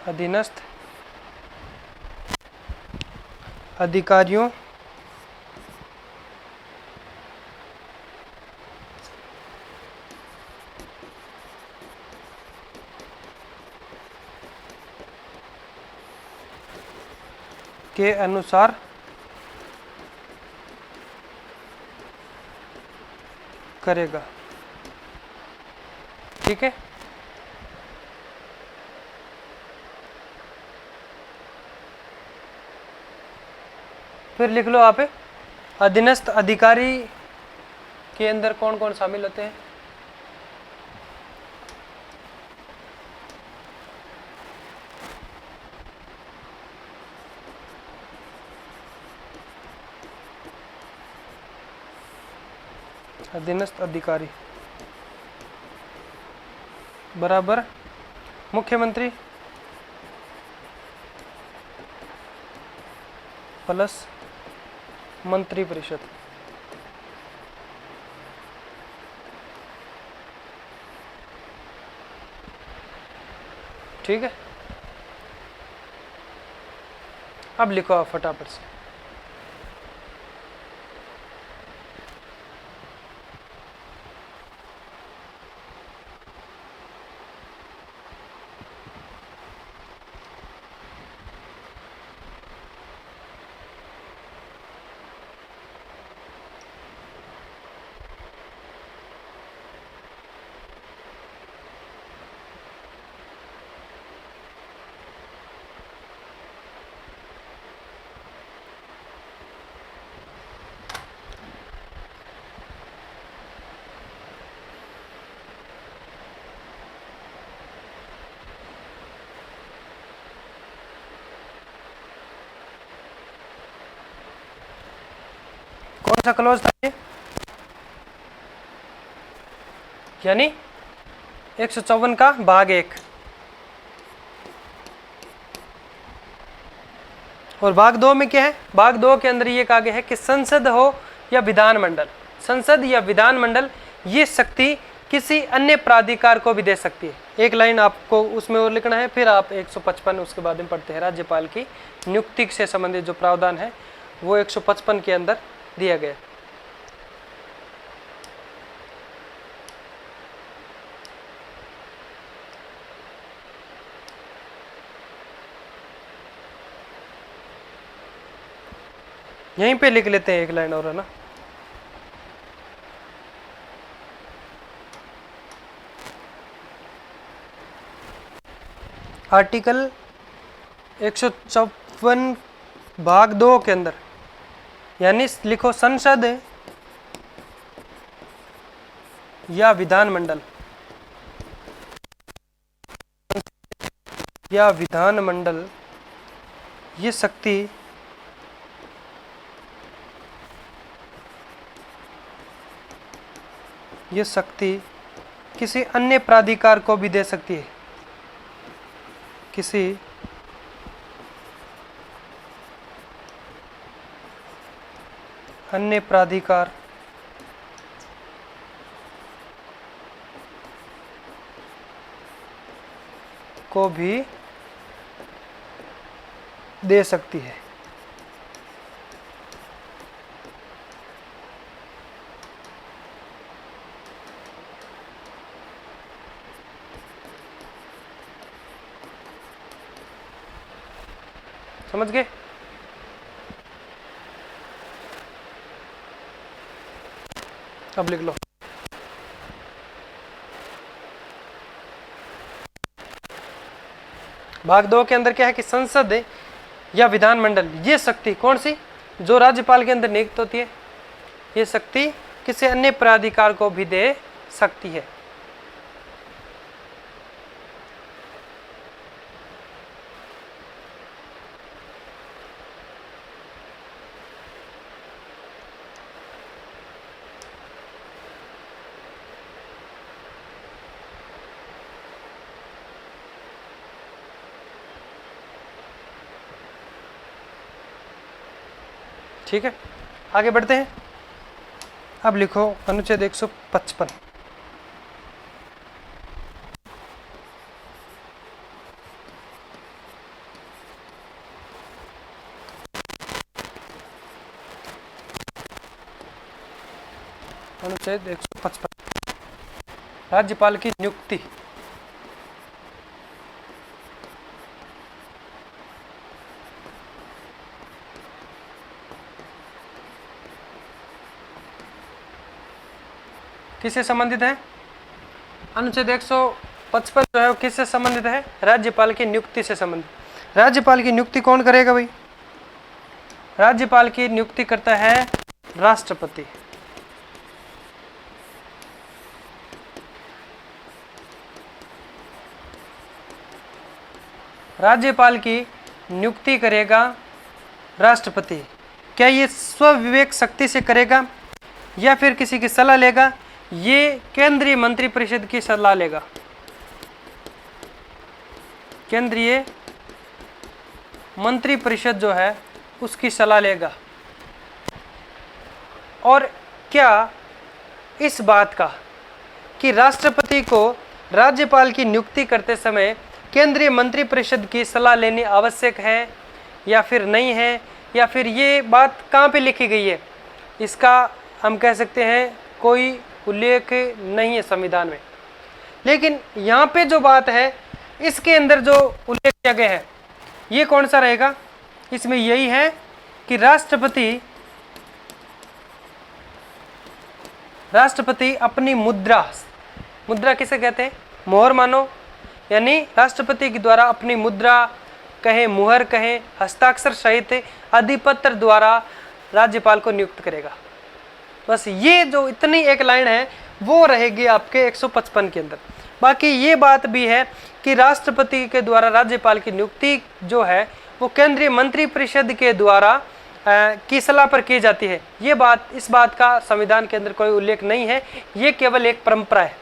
अधीनस्थ अधिकारियों के अनुसार करेगा। ठीक है, फिर लिख लो आप, अधीनस्थ अधिकारी के अंदर कौन कौन शामिल होते हैं? अधीनस्थ अधिकारी बराबर मुख्यमंत्री प्लस मंत्रिपरिषद। ठीक है, अब लिखो आप फटाफट से। कौन सा क्लोज था ये? यानी 154 का भाग 1 और भाग 2 में क्या है? भाग 2 के अंदर ये कहा गया है कि संसद हो या विधानमंडल, संसद या विधानमंडल ये शक्ति किसी अन्य प्राधिकार को भी दे सकती है। एक लाइन आपको उसमें और लिखना है, फिर आप 155 उसके बाद में पढ़ते हैं। राज्यपाल की नियुक्ति से संबंधित जो प्रावधान है वो 155 के अंदर दिया गया। यहीं पे लिख लेते हैं एक लाइन और, है ना। आर्टिकल 154 भाग 2 के अंदर, यानी लिखो संसद या विधानमंडल, या विधानमंडल ये शक्ति किसी अन्य प्राधिकार को भी दे सकती है, किसी अन्य प्राधिकार को भी दे सकती है। समझ गए? अब लिख लो। भाग 2 के अंदर क्या है कि संसद या विधानमंडल, ये शक्ति कौन सी जो राज्यपाल के अंदर नियुक्त होती है, ये शक्ति किसी अन्य प्राधिकार को भी दे सकती है। ठीक है, आगे बढ़ते हैं। अब लिखो अनुच्छेद 155। अनुच्छेद 155 राज्यपाल की नियुक्ति। किससे संबंधित है? अनुच्छेद 155 जो है वो किससे संबंधित है? राज्यपाल की नियुक्ति से संबंधित। राज्यपाल की नियुक्ति कौन करेगा भाई? राज्यपाल की नियुक्ति करता है राष्ट्रपति। राज्यपाल की नियुक्ति करेगा राष्ट्रपति। क्या ये स्वविवेक शक्ति से करेगा या फिर किसी की सलाह लेगा? ये केंद्रीय मंत्रिपरिषद की सलाह लेगा। केंद्रीय मंत्रिपरिषद जो है उसकी सलाह लेगा। और क्या इस बात का कि राष्ट्रपति को राज्यपाल की नियुक्ति करते समय केंद्रीय मंत्रिपरिषद की सलाह लेनी आवश्यक है या फिर नहीं है, या फिर ये बात कहाँ पे लिखी गई है, इसका हम कह सकते हैं कोई उल्लेख नहीं है संविधान में। लेकिन यहाँ पे जो बात है इसके अंदर जो उल्लेख किया गया है ये कौन सा रहेगा? इसमें यही है कि राष्ट्रपति अपनी मुद्रा किसे कहते हैं? मोहर मानो, यानी राष्ट्रपति के द्वारा अपनी मुद्रा कहें, मुहर कहें, हस्ताक्षर सहित अधिपत्र द्वारा राज्यपाल को नियुक्त करेगा। बस ये जो इतनी एक लाइन है वो रहेगी आपके 155 के अंदर। बाकी ये बात भी है कि राष्ट्रपति के द्वारा राज्यपाल की नियुक्ति जो है वो केंद्रीय मंत्रिपरिषद के द्वारा की सलाह पर की जाती है। ये बात, इस बात का संविधान के अंदर कोई उल्लेख नहीं है, ये केवल एक परंपरा है।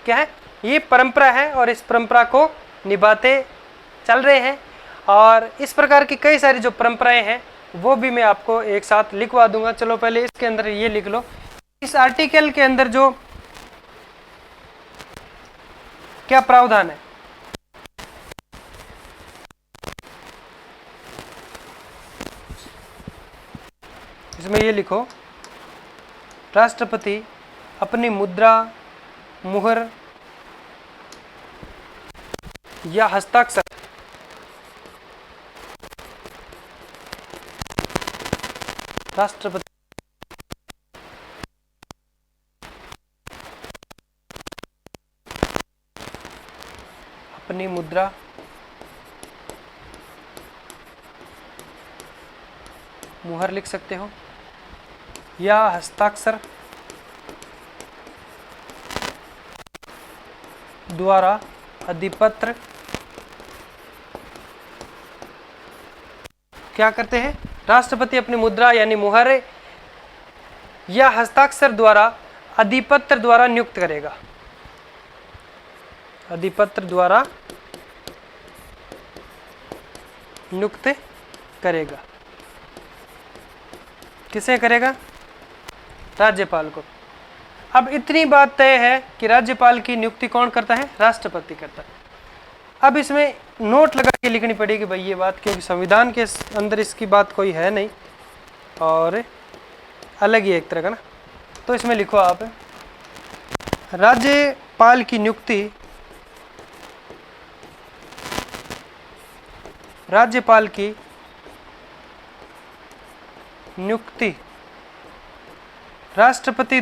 क्या है? ये परंपरा है और इस परंपरा को निभाते चल रहे हैं। और इस प्रकार की कई सारी जो परंपराएं हैं वो भी मैं आपको एक साथ लिखवा दूंगा। चलो पहले इसके अंदर ये लिख लो, इस आर्टिकल के अंदर जो क्या प्रावधान है। इसमें ये लिखो, राष्ट्रपति अपनी मुद्रा, मुहर या हस्ताक्षर राष्ट्रपति अपनी मुद्रा, मुहर लिख सकते हो, या हस्ताक्षर द्वारा अधिपत्र क्या करते हैं? राष्ट्रपति अपनी मुद्रा यानी मुहर या हस्ताक्षर द्वारा अधिपत्र द्वारा नियुक्त करेगा। अधिपत्र द्वारा नियुक्त करेगा। किसे करेगा? राज्यपाल को। अब इतनी बात तय है कि राज्यपाल की नियुक्ति कौन करता है? राष्ट्रपति करता है। अब इसमें नोट लगा के लिखनी पड़ेगी भाई ये बात, क्योंकि संविधान के अंदर इसकी बात कोई है नहीं और अलग ही एक तरह का ना। तो इसमें लिखो आप, राज्यपाल की नियुक्ति राज्यपाल की नियुक्ति राष्ट्रपति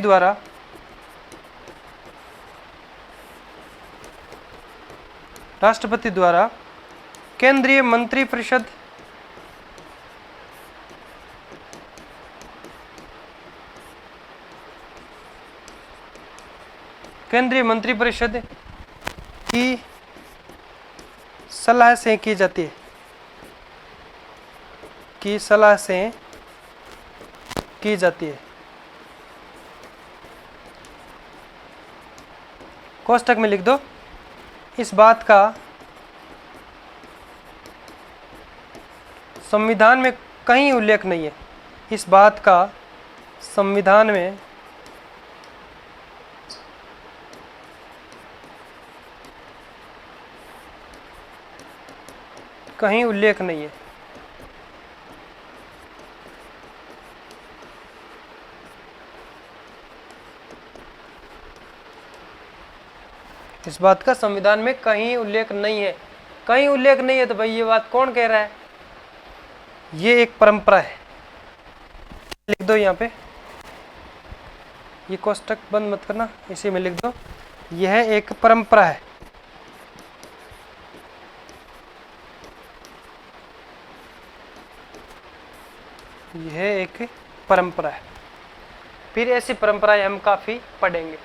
द्वारा केंद्रीय मंत्रिपरिषद की सलाह से की जाती है, कोष्टक में लिख दो। इस बात का संविधान में कहीं उल्लेख नहीं है, इस बात का संविधान में कहीं उल्लेख नहीं है। इस बात का संविधान में कहीं उल्लेख नहीं है। कहीं उल्लेख नहीं है तो भाई ये बात कौन कह रहा है? ये एक परंपरा है। लिख दो यहाँ पे, ये कोष्टक बंद मत करना, इसी में लिख दो, यह एक परंपरा है। यह एक परंपरा है। फिर ऐसी परंपराएं हम काफी पढ़ेंगे।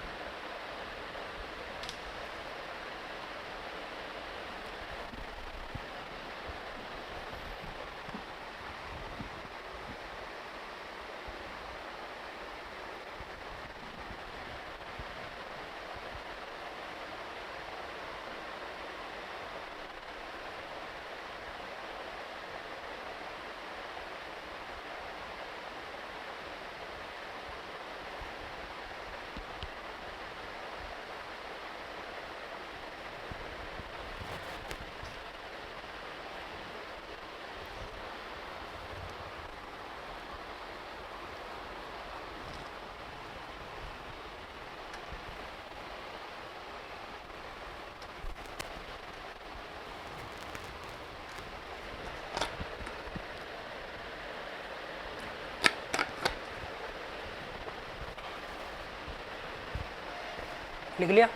लिख लिया?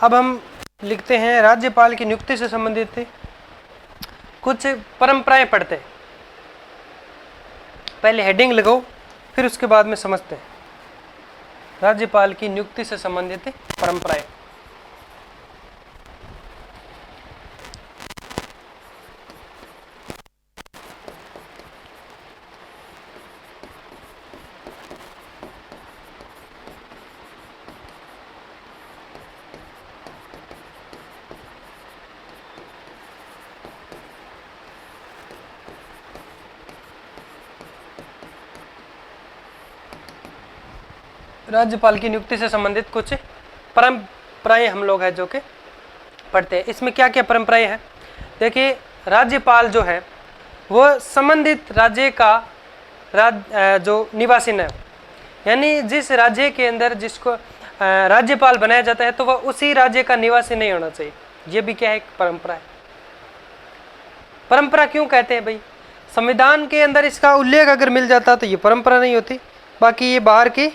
अब हम लिखते हैं राज्यपाल की नियुक्ति से संबंधित कुछ परंपराएं पढ़ते हैं। पहले हेडिंग लगाओ, फिर उसके बाद में समझते हैं राज्यपाल की नियुक्ति से संबंधित परंपराएं। राज्यपाल की नियुक्ति से संबंधित कुछ परंपराएं हम लोग हैं जो कि पढ़ते हैं। इसमें क्या क्या परंपराएं हैं? देखिए, राज्यपाल जो है वो संबंधित राज्य का जो निवासी है, यानी जिस राज्य के अंदर जिसको राज्यपाल बनाया जाता है तो वह उसी राज्य का निवासी नहीं होना चाहिए। ये भी क्या है? एक परंपरा है। परंपरा क्यों कहते हैं भाई? संविधान के अंदर इसका उल्लेख अगर मिल जाता तो ये परंपरा नहीं होती। बाकी ये बाहर की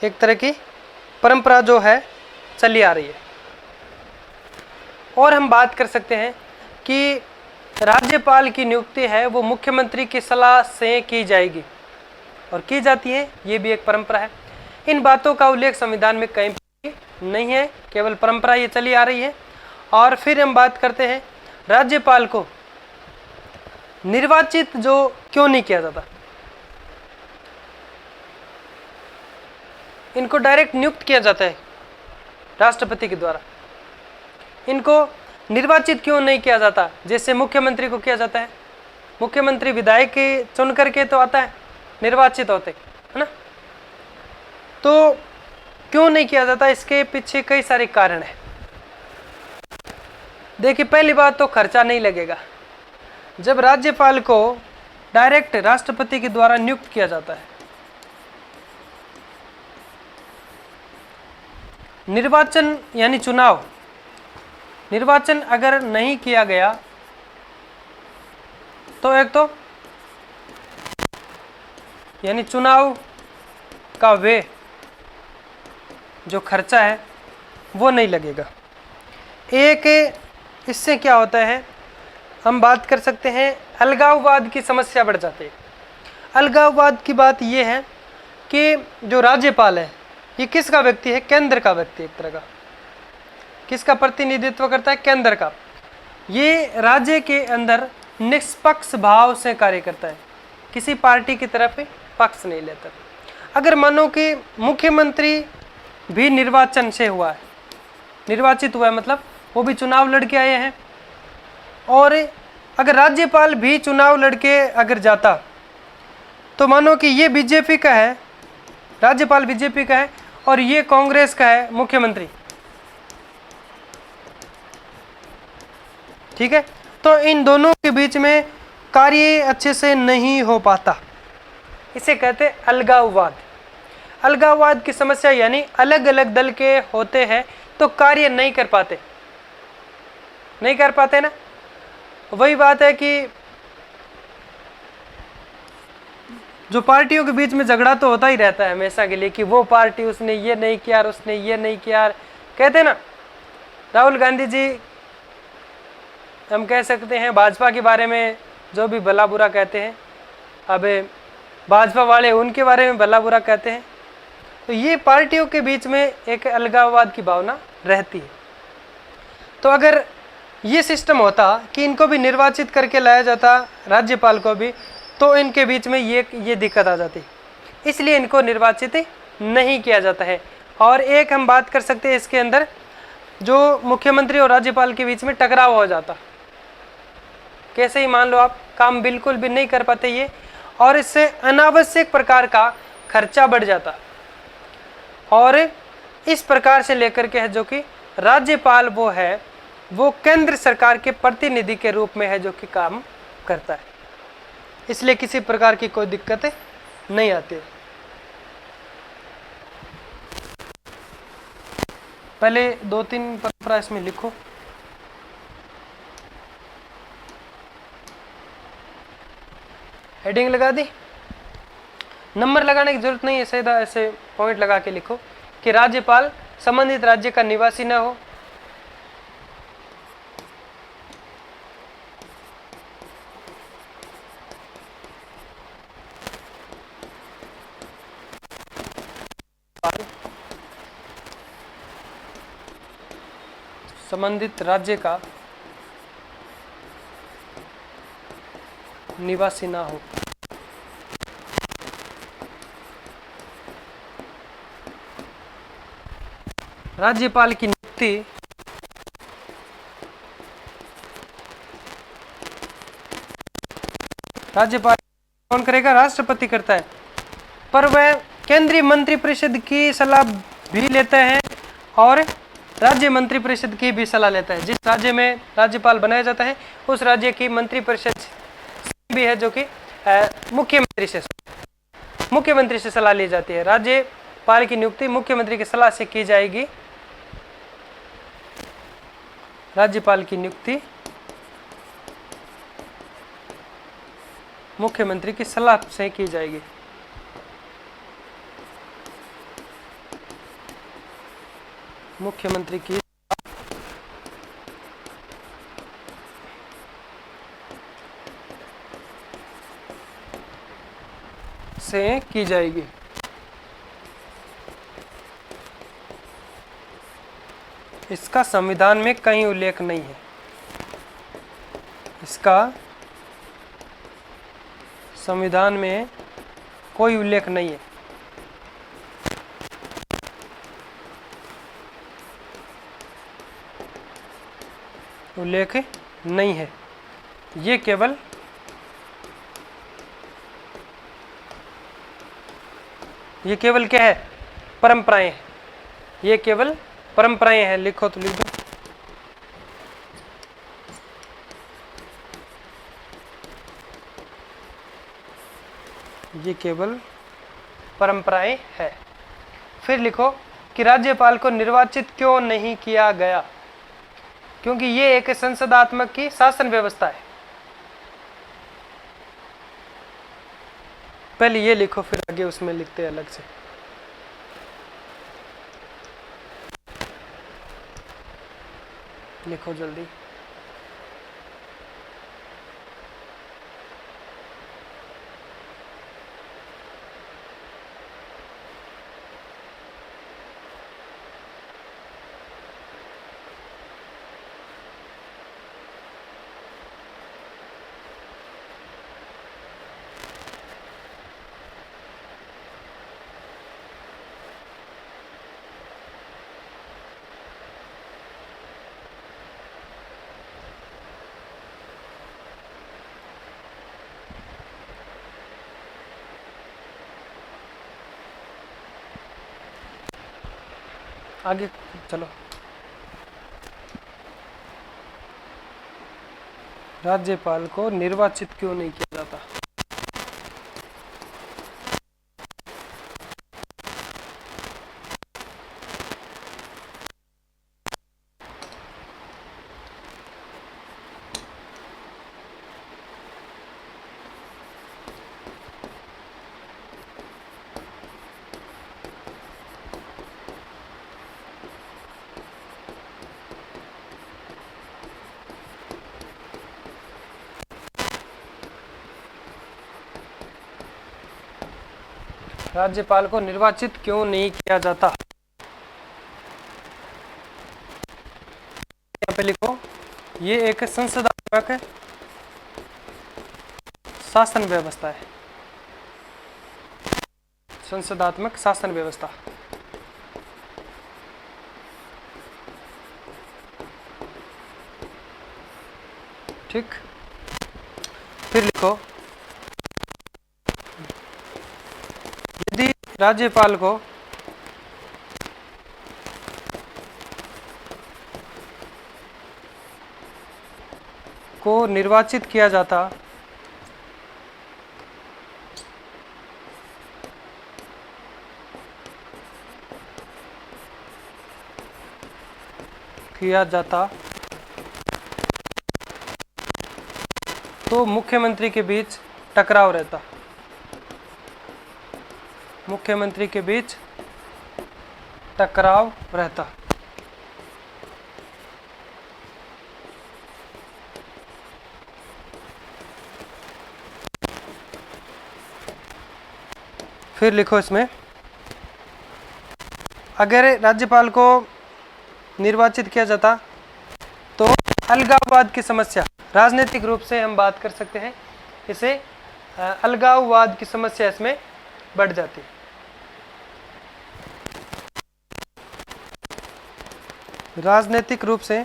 एक तरह की परंपरा जो है चली आ रही है। और हम बात कर सकते हैं कि राज्यपाल की नियुक्ति है वो मुख्यमंत्री की सलाह से की जाएगी और की जाती है, ये भी एक परंपरा है। इन बातों का उल्लेख संविधान में कहीं नहीं है, केवल परंपरा ये चली आ रही है। और फिर हम बात करते हैं राज्यपाल को निर्वाचित जो क्यों नहीं किया जाता। इनको डायरेक्ट नियुक्त किया जाता है राष्ट्रपति के द्वारा। इनको निर्वाचित क्यों नहीं किया जाता जैसे मुख्यमंत्री को किया जाता है? मुख्यमंत्री विधायक के चुन करके तो आता है, निर्वाचित होते है ना। तो क्यों नहीं किया जाता? इसके पीछे कई सारे कारण हैं। देखिए, पहली बात तो खर्चा नहीं लगेगा। जब राज्यपाल को डायरेक्ट राष्ट्रपति के द्वारा नियुक्त किया जाता है, निर्वाचन यानी चुनाव, निर्वाचन अगर नहीं किया गया तो एक तो यानी चुनाव का वे जो खर्चा है वो नहीं लगेगा। एक इससे क्या होता है, हम बात कर सकते हैं अलगाववाद की समस्या बढ़ जाती है। अलगाववाद की बात ये है कि जो राज्यपाल है ये किसका व्यक्ति है, केंद्र का व्यक्ति, एक तरह का किसका प्रतिनिधित्व करता है, केंद्र का। ये राज्य के अंदर निष्पक्ष भाव से कार्य करता है, किसी पार्टी की तरफ पक्ष नहीं लेता। अगर मानो कि मुख्यमंत्री भी निर्वाचन से हुआ है, निर्वाचित हुआ है, मतलब वो भी चुनाव लड़के आए हैं, और अगर राज्यपाल भी चुनाव लड़के अगर जाता तो मानो कि ये बीजेपी का है, राज्यपाल बीजेपी का है और ये कांग्रेस का है मुख्यमंत्री, ठीक है, तो इन दोनों के बीच में कार्य अच्छे से नहीं हो पाता। इसे कहते हैं अलगाववाद। अलगाववाद की समस्या यानी अलग अलग दल के होते हैं तो कार्य नहीं कर पाते, नहीं कर पाते ना। वही बात है कि जो पार्टियों के बीच में झगड़ा तो होता ही रहता है हमेशा के लिए कि वो पार्टी उसने ये नहीं किया और उसने ये नहीं किया। कहते ना राहुल गांधी जी, हम कह सकते हैं भाजपा के बारे में जो भी भला बुरा कहते हैं, अब भाजपा वाले उनके बारे में भला बुरा कहते हैं। तो ये पार्टियों के बीच में एक अलगाववाद की भावना रहती है। तो अगर ये सिस्टम होता कि इनको भी निर्वाचित करके लाया जाता, राज्यपाल को भी, तो इनके बीच में ये दिक्कत आ जाती, इसलिए इनको निर्वाचित नहीं किया जाता है। और एक हम बात कर सकते हैं इसके अंदर, जो मुख्यमंत्री और राज्यपाल के बीच में टकराव हो जाता, कैसे ही मान लो आप काम बिल्कुल भी नहीं कर पाते ये, और इससे अनावश्यक प्रकार का खर्चा बढ़ जाता। और इस प्रकार से लेकर के है जो कि राज्यपाल वो है, वो केंद्र सरकार के प्रतिनिधि के रूप में है जो कि काम करता है, इसलिए किसी प्रकार की कोई दिक्कत नहीं आती। पहले 2-3 परंपरा इसमें लिखो। हेडिंग लगा दी, नंबर लगाने की जरूरत नहीं है, सीधा ऐसे पॉइंट लगा के लिखो कि राज्यपाल संबंधित राज्य का निवासी न हो, संबंधित राज्य का निवासी ना हो। राज्यपाल की नियुक्ति राज्यपाल कौन करेगा, राष्ट्रपति करता है, पर वह केंद्रीय मंत्रिपरिषद की सलाह भी लेते हैं और राज्य मंत्रिपरिषद की भी सलाह लेता है। जिस राज्य में राज्यपाल बनाया जाता है उस राज्य की मंत्रिपरिषद भी है जो कि मुख्यमंत्री से सलाह ली जाती है। राज्यपाल की नियुक्ति मुख्यमंत्री की सलाह से की जाएगी। राज्यपाल की नियुक्ति मुख्यमंत्री की सलाह से की जाएगी। मुख्यमंत्री की से की जाएगी। इसका संविधान में कहीं उल्लेख नहीं है, इसका संविधान में कोई उल्लेख नहीं है। उल्लेख नहीं है, ये केवल क्या है, परंपराएं हैं, ये केवल परंपराएं हैं। लिखो तो लिख दो। ये केवल परंपराएं है। फिर लिखो कि राज्यपाल को निर्वाचित क्यों नहीं किया गया, क्योंकि ये एक संसदात्मक की शासन व्यवस्था है। पहले ये लिखो, फिर आगे उसमें लिखते हैं अलग से। लिखो जल्दी। आगे चलो। राज्यपाल को निर्वाचित क्यों नहीं किया जाता? राज्यपाल को निर्वाचित क्यों नहीं किया जाता? यहाँ पे लिखो, ये एक संसदात्मक शासन व्यवस्था है। संसदात्मक शासन व्यवस्था। ठीक, फिर लिखो, यदि राज्यपाल को निर्वाचित किया जाता तो मुख्यमंत्री के बीच टकराव रहता। मुख्यमंत्री के बीच टकराव रहता। फिर लिखो इसमें, अगर राज्यपाल को निर्वाचित किया जाता तो अलगाववाद की समस्या, राजनीतिक रूप से हम बात कर सकते हैं इसे, अलगाववाद की समस्या इसमें बढ़ जाती। राजनीतिक रूप से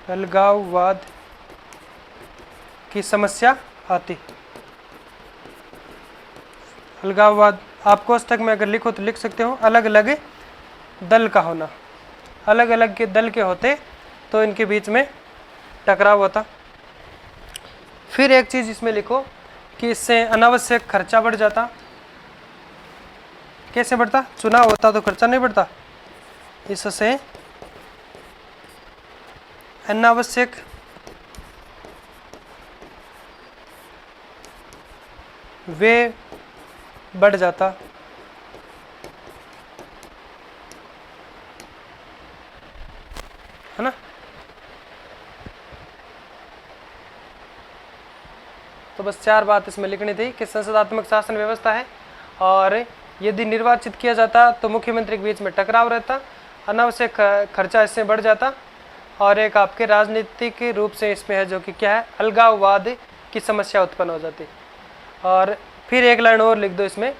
अलगाववाद की समस्या आती। अलगाववाद आप कोष्टक में अगर लिखो तो लिख सकते हो, अलग अलग दल का होना। अलग अलग के दल के होते तो इनके बीच में टकराव होता। फिर एक चीज इसमें लिखो कि इससे अनावश्यक खर्चा बढ़ जाता। कैसे बढ़ता? चुनाव होता तो खर्चा नहीं बढ़ता, इससे अनावश्यक व्यय बढ़ जाता। है ना? तो बस 4 बात इसमें लिखनी थी कि संसदात्मक शासन व्यवस्था है, और यदि निर्वाचित किया जाता तो मुख्यमंत्री के बीच में टकराव रहता, अनावश्यक खर्चा इससे बढ़ जाता, और एक आपके राजनीतिक रूप से इसमें है जो कि क्या है, अलगाववाद की समस्या उत्पन्न हो जाती। और फिर एक लाइन और लिख दो इसमें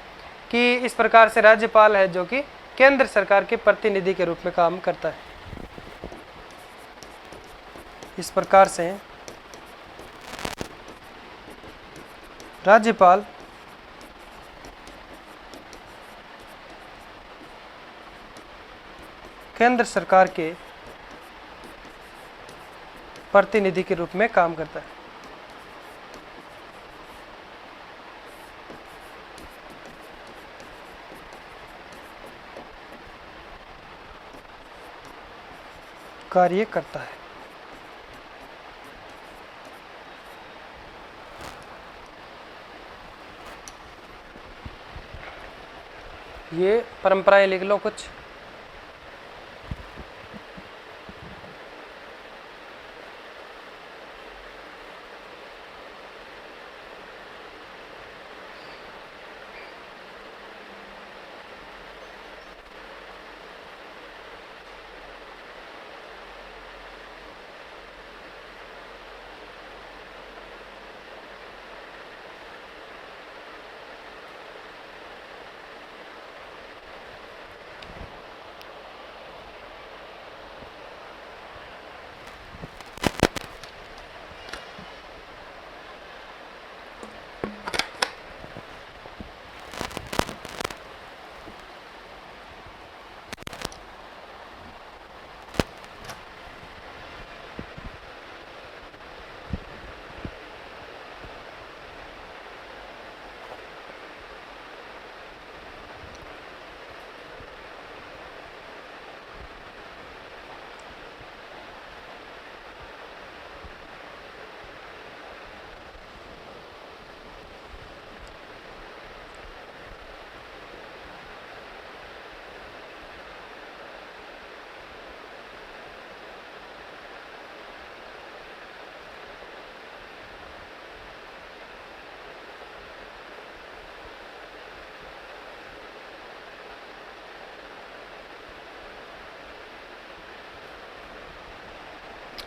कि इस प्रकार से राज्यपाल है जो कि केंद्र सरकार के प्रतिनिधि के रूप में काम करता है। इस प्रकार से राज्यपाल केंद्र सरकार के प्रतिनिधि के रूप में काम करता है। कार्य करता है। ये परंपराएं लिख लो कुछ।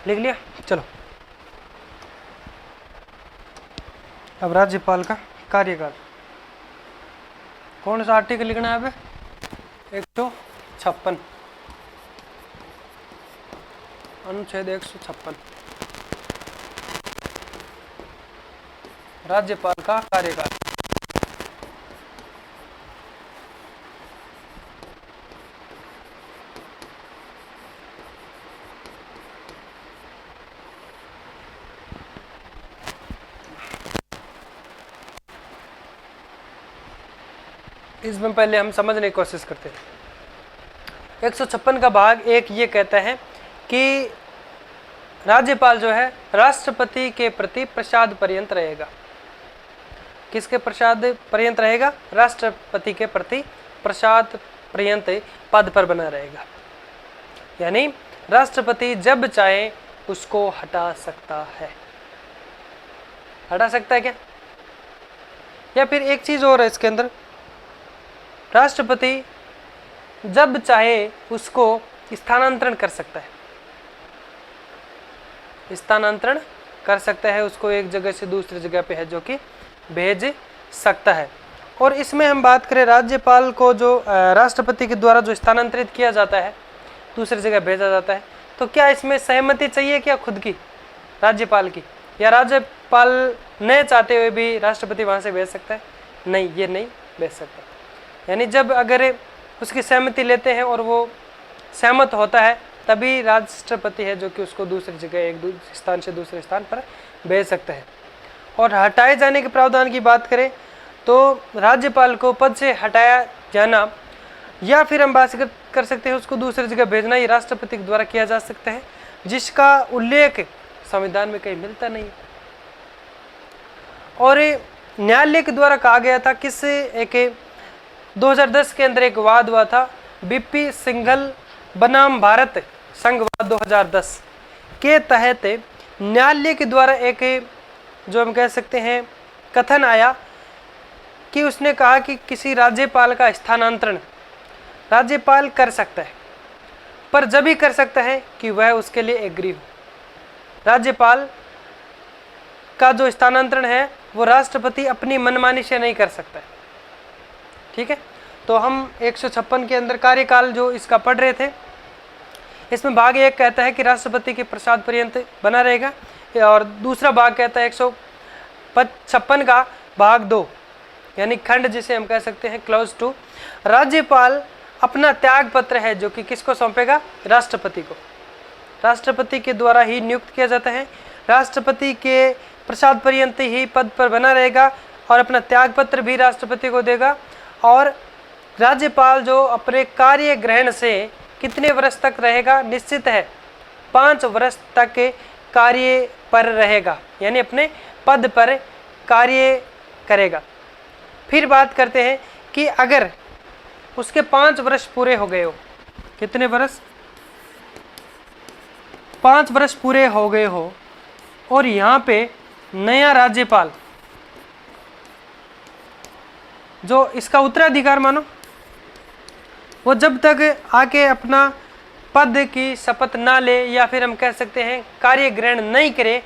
लिख लिया, चलो। अब राज्यपाल का कार्यकाल, कौन सा आर्टिकल लिखना है? अब 156, अनुच्छेद 156, राज्यपाल का कार्यकाल। इसमें पहले हम समझने की कोशिश करते हैं। 156 का भाग 1 ये कहता है कि राज्यपाल जो है राष्ट्रपति के प्रति प्रसाद पर्यंत रहेगा। किसके प्रसाद पर्यंत रहेगा? राष्ट्रपति के प्रति प्रसाद पर्यंत पद पर बना रहेगा। यानी राष्ट्रपति जब चाहे उसको हटा सकता है। हटा सकता है क्या? या फिर एक चीज और है इसके अंदर, राष्ट्रपति जब चाहे उसको स्थानांतरण कर सकता है। स्थानांतरण कर सकता है, उसको एक जगह से दूसरी जगह पे है जो कि भेज सकता है। और इसमें हम बात करें राज्यपाल को, जो राष्ट्रपति के द्वारा जो स्थानांतरित किया जाता है, दूसरी जगह भेजा जाता है, तो क्या इसमें सहमति चाहिए क्या खुद की, राज्यपाल की? या राज्यपाल न चाहते हुए भी राष्ट्रपति वहाँ से भेज सकता है? नहीं, ये नहीं भेज सकता। यानी जब अगर उसकी सहमति लेते हैं और वो सहमत होता है, तभी राष्ट्रपति है जो कि उसको दूसरी जगह, एक स्थान से दूसरे स्थान पर भेज सकता है। और हटाए जाने के प्रावधान की बात करें तो राज्यपाल को पद से हटाया जाना या फिर हम बात कर सकते हैं उसको दूसरी जगह भेजना, ये राष्ट्रपति के द्वारा किया जा सकता है, जिसका उल्लेख संविधान में कहीं मिलता नहीं। और न्यायालय के द्वारा कहा गया था, किस एक 2010 के अंदर एक वाद हुआ था, बीपी सिंघल बनाम भारत संघवाद 2010 के तहत न्यायालय के द्वारा एक, जो हम कह सकते हैं, कथन आया कि उसने कहा कि किसी राज्यपाल का स्थानांतरण राज्यपाल कर सकता है, पर जब ही कर सकता है कि वह उसके लिए एग्री हो। राज्यपाल का जो स्थानांतरण है वो राष्ट्रपति अपनी मनमानी से नहीं कर सकता है। ठीक है, तो हम 156 के अंदर कार्यकाल जो इसका पढ़ रहे थे, इसमें भाग 1 कहता है कि राष्ट्रपति के प्रसाद पर्यंत बना रहेगा, और दूसरा भाग कहता है 156 का भाग 2 यानी खंड जिसे हम कह सकते हैं क्लॉज 2, राज्यपाल अपना त्याग पत्र है जो कि किसको सौंपेगा? राष्ट्रपति को। राष्ट्रपति के द्वारा ही नियुक्त किया जाता है, राष्ट्रपति के प्रसाद पर्यंत ही पद पर बना रहेगा और अपना त्याग पत्र भी राष्ट्रपति को देगा। और राज्यपाल जो अपने कार्य ग्रहण से कितने वर्ष तक रहेगा? निश्चित है 5 वर्ष तक के कार्य पर रहेगा, यानी अपने पद पर कार्य करेगा। फिर बात करते हैं कि अगर उसके 5 वर्ष पूरे हो गए हो। कितने वर्ष? 5 वर्ष पूरे हो गए हो, और यहाँ पे नया राज्यपाल जो इसका उत्तराधिकार मानो, वो जब तक आके अपना पद की शपथ ना ले, या फिर हम कह सकते हैं कार्य ग्रहण नहीं करे,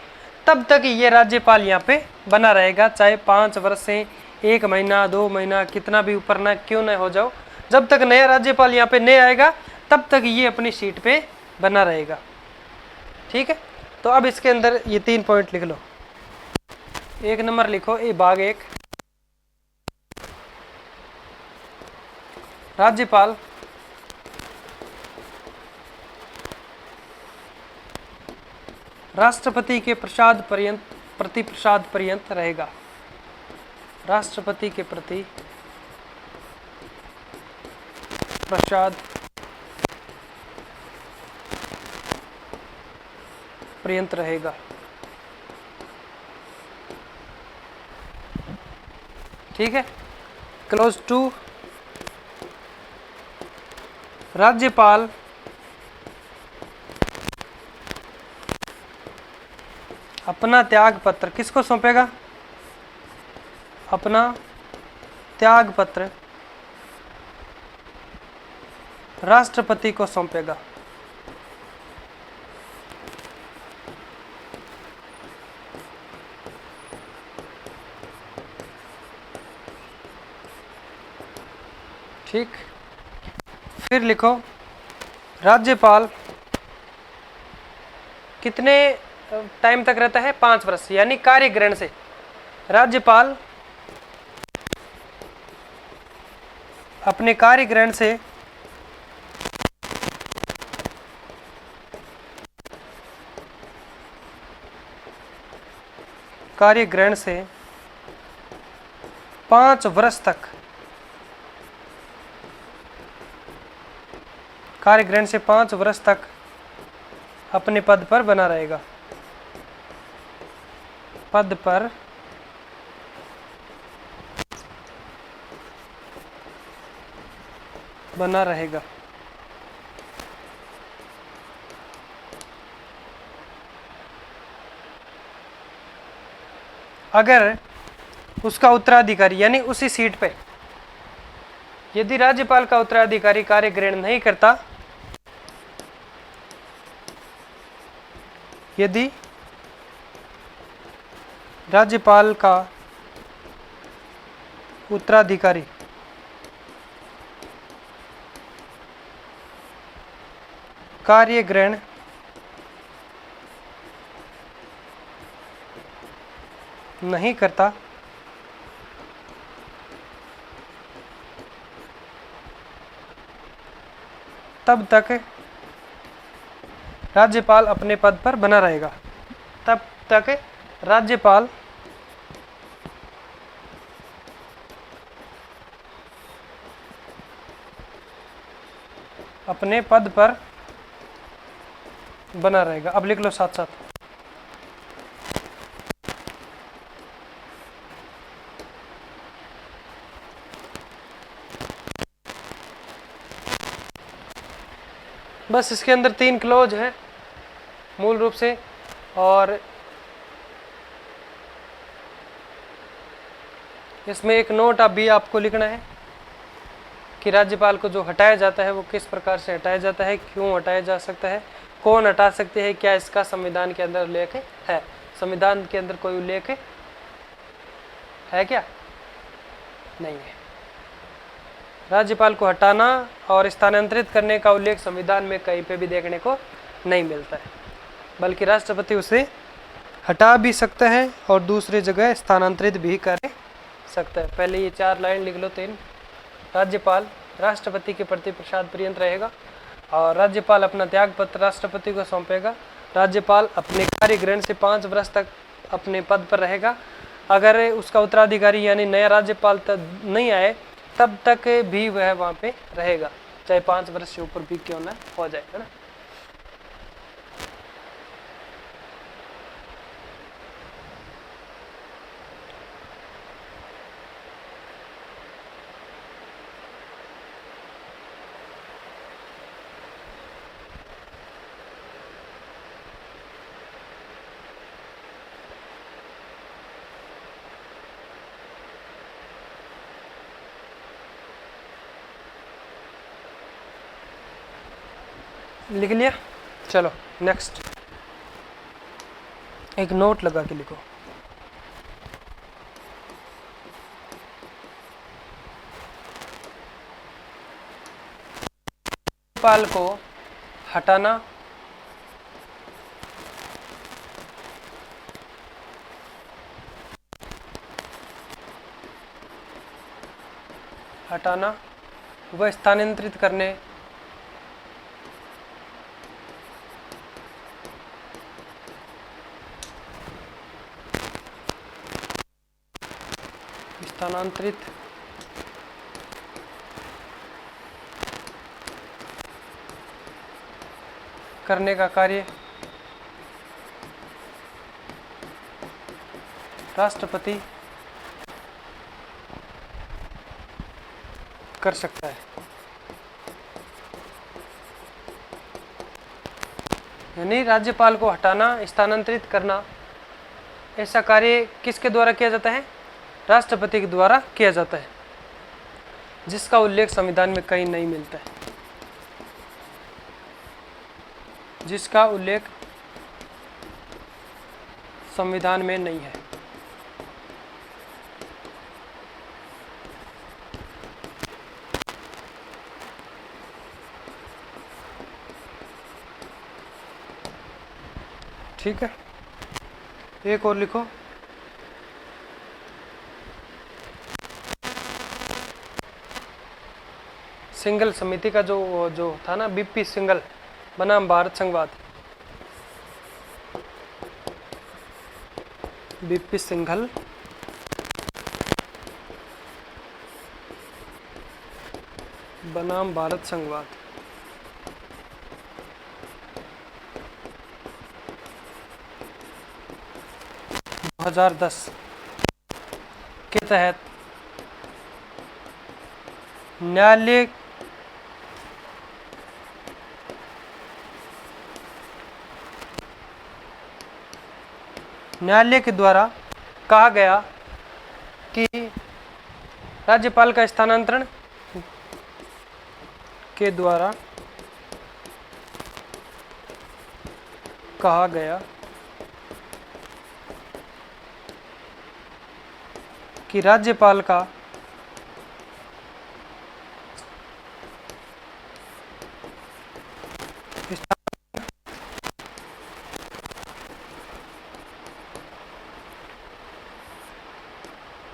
तब तक ये राज्यपाल यहाँ पे बना रहेगा, चाहे 5 वर्ष से 1 महीना 2 महीना कितना भी ऊपर ना क्यों न हो जाओ, जब तक नया राज्यपाल यहाँ पे नहीं आएगा तब तक ये अपनी सीट पे बना रहेगा। ठीक है, तो अब इसके अंदर ये 3 पॉइंट लिख लो। 1 नंबर लिखो, ये भाग 1, राज्यपाल राष्ट्रपति के प्रसाद पर्यंत प्रति प्रसाद पर्यंत रहेगा। राष्ट्रपति के प्रति प्रसाद पर्यंत रहेगा। ठीक है, क्लोज 2, राज्यपाल अपना त्याग पत्र किसको सौंपेगा? अपना त्याग पत्र राष्ट्रपति को सौंपेगा। ठीक, फिर लिखो, राज्यपाल कितने टाइम तक रहता है? 5 वर्ष, यानी कार्य ग्रहण से राज्यपाल अपने कार्य ग्रहण से कार्य ग्रहण से 5 वर्ष तक कार्य ग्रहण से 5 वर्ष तक अपने पद पर बना रहेगा। पद पर बना रहेगा। अगर उसका उत्तराधिकारी यानी उसी सीट पे यदि राज्यपाल का उत्तराधिकारी कार्य ग्रहण नहीं करता, यदि राज्यपाल का उत्तराधिकारी कार्य ग्रहण नहीं करता, तब तक राज्यपाल अपने पद पर बना रहेगा। तब तक राज्यपाल अपने पद पर बना रहेगा। अब लिख लो साथ साथ, बस इसके अंदर 3 क्लोज है मूल रूप से, और इसमें एक नोट अभी आपको लिखना है कि राज्यपाल को जो हटाया जाता है वो किस प्रकार से हटाया जाता है, क्यों हटाया जा सकता है, कौन हटा सकते हैं, क्या इसका संविधान के अंदर उल्लेख है। संविधान के अंदर कोई उल्लेख है क्या? नहीं है। राज्यपाल को हटाना और स्थानांतरित करने का उल्लेख संविधान में कहीं पे भी देखने को नहीं मिलता है, बल्कि राष्ट्रपति उसे हटा भी सकता है और दूसरी जगह स्थानांतरित भी कर सकता है। पहले ये 4 लाइन लिख लो। 3, राज्यपाल राष्ट्रपति के प्रति प्रसाद पर्यंत रहेगा, और राज्यपाल अपना त्याग पत्र राष्ट्रपति को सौंपेगा। राज्यपाल अपने कार्य ग्रहण से 5 वर्ष तक अपने पद पर रहेगा। अगर उसका उत्तराधिकारी यानी नया राज्यपाल तक नहीं आए तब तक भी वह वहाँ पे रहेगा, चाहे 5 वर्ष से ऊपर भी क्यों ना हो जाए, है ना। लिख लिया। चलो नेक्स्ट, एक नोट लगा के लिखो। राज्यपाल को हटाना व स्थानांतरित करने का कार्य राष्ट्रपति कर सकता है। यानी राज्यपाल को हटाना, स्थानांतरित करना, ऐसा कार्य किसके द्वारा किया जाता है? राष्ट्रपति के द्वारा किया जाता है, जिसका उल्लेख संविधान में कहीं नहीं मिलता है, जिसका उल्लेख संविधान में नहीं है। ठीक है, एक और लिखो। सिंघल समिति का जो था ना, बीपी सिंघल बनाम भारत संघवाद, बीपी सिंघल बनाम भारत संघवाद, 2010 के तहत न्यायालय के द्वारा कहा गया कि राज्यपाल का स्थानांतरण के द्वारा कहा गया कि राज्यपाल का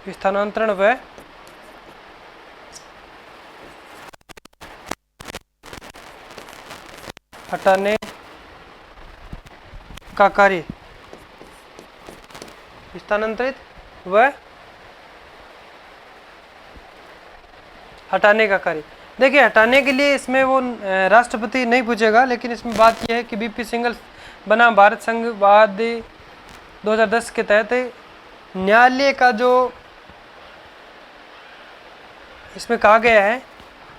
स्थानांतरण व हटाने का कार्य, स्थानांतरित व हटाने का कार्य। देखिए, हटाने के लिए इसमें वो राष्ट्रपति नहीं पूछेगा, लेकिन इसमें बात यह है कि बीपी सिंघल बनाम भारत संघवाद 2010 के तहत न्यायालय का जो इसमें कहा गया है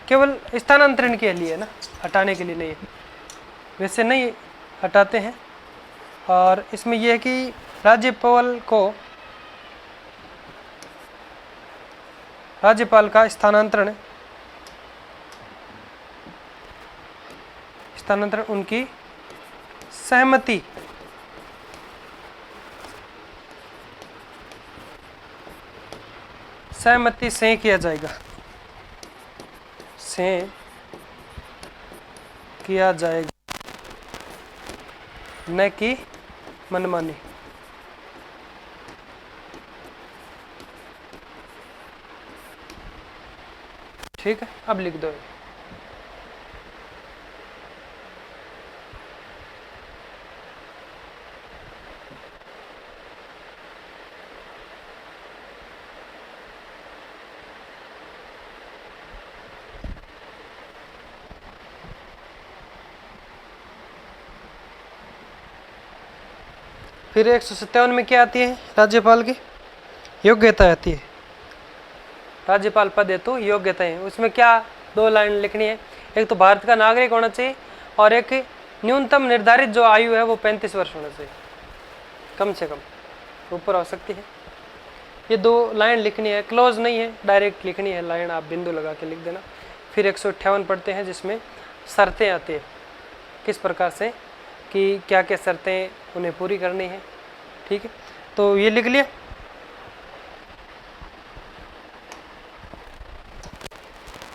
केवल स्थानांतरण के लिए ना, हटाने के लिए नहीं है। वैसे नहीं हटाते हैं। और इसमें यह है कि राज्यपाल का स्थानांतरण उनकी सहमति से किया जाएगा, न कि मनमानी। ठीक है, अब लिख दो। फिर 157 में क्या आती है? राज्यपाल की योग्यता आती है। राज्यपाल पद हेतु योग्यताएं, उसमें क्या 2 लाइन लिखनी है। एक तो भारत का नागरिक होना चाहिए और एक न्यूनतम निर्धारित जो आयु है वो 35 वर्ष होना चाहिए, कम से कम, ऊपर हो सकती है। ये 2 लाइन लिखनी है, क्लोज नहीं है, डायरेक्ट लिखनी है लाइन, आप बिंदु लगा के लिख देना। फिर 158 पढ़ते हैं जिसमें शर्तें आती है। किस प्रकार से कि क्या क्या शर्तें उन्हें पूरी करनी है। ठीक है, तो ये लिख लिया।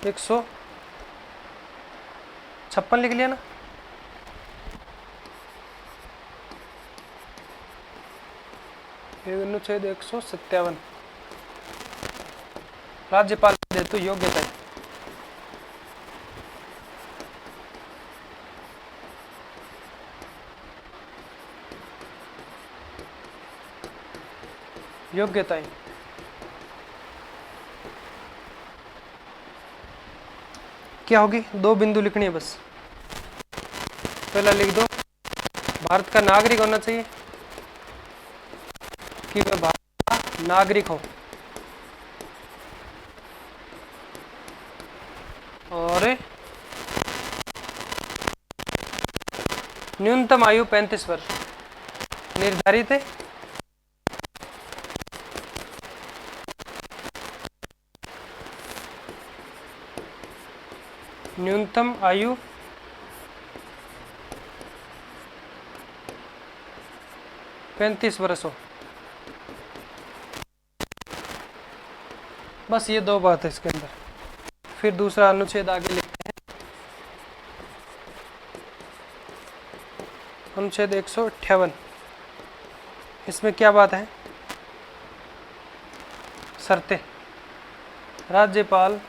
एक 156 लिख लिया ना। अनुच्छेद 157 राज्यपाल हेतु योग्यता। योग्यताएं क्या होगी? 2 बिंदु लिखनी है बस। पहला लिख दो, भारत का नागरिक होना चाहिए कि वह भारत का नागरिक हो, और न्यूनतम आयु 35 वर्ष निर्धारित है। न्यूनतम आयु 35 वर्ष हो। बस ये 2 बात है इसके अंदर। फिर दूसरा अनुच्छेद आगे लिखते हैं, अनुच्छेद 158। इसमें क्या बात है? शर्तें। राज्यपाल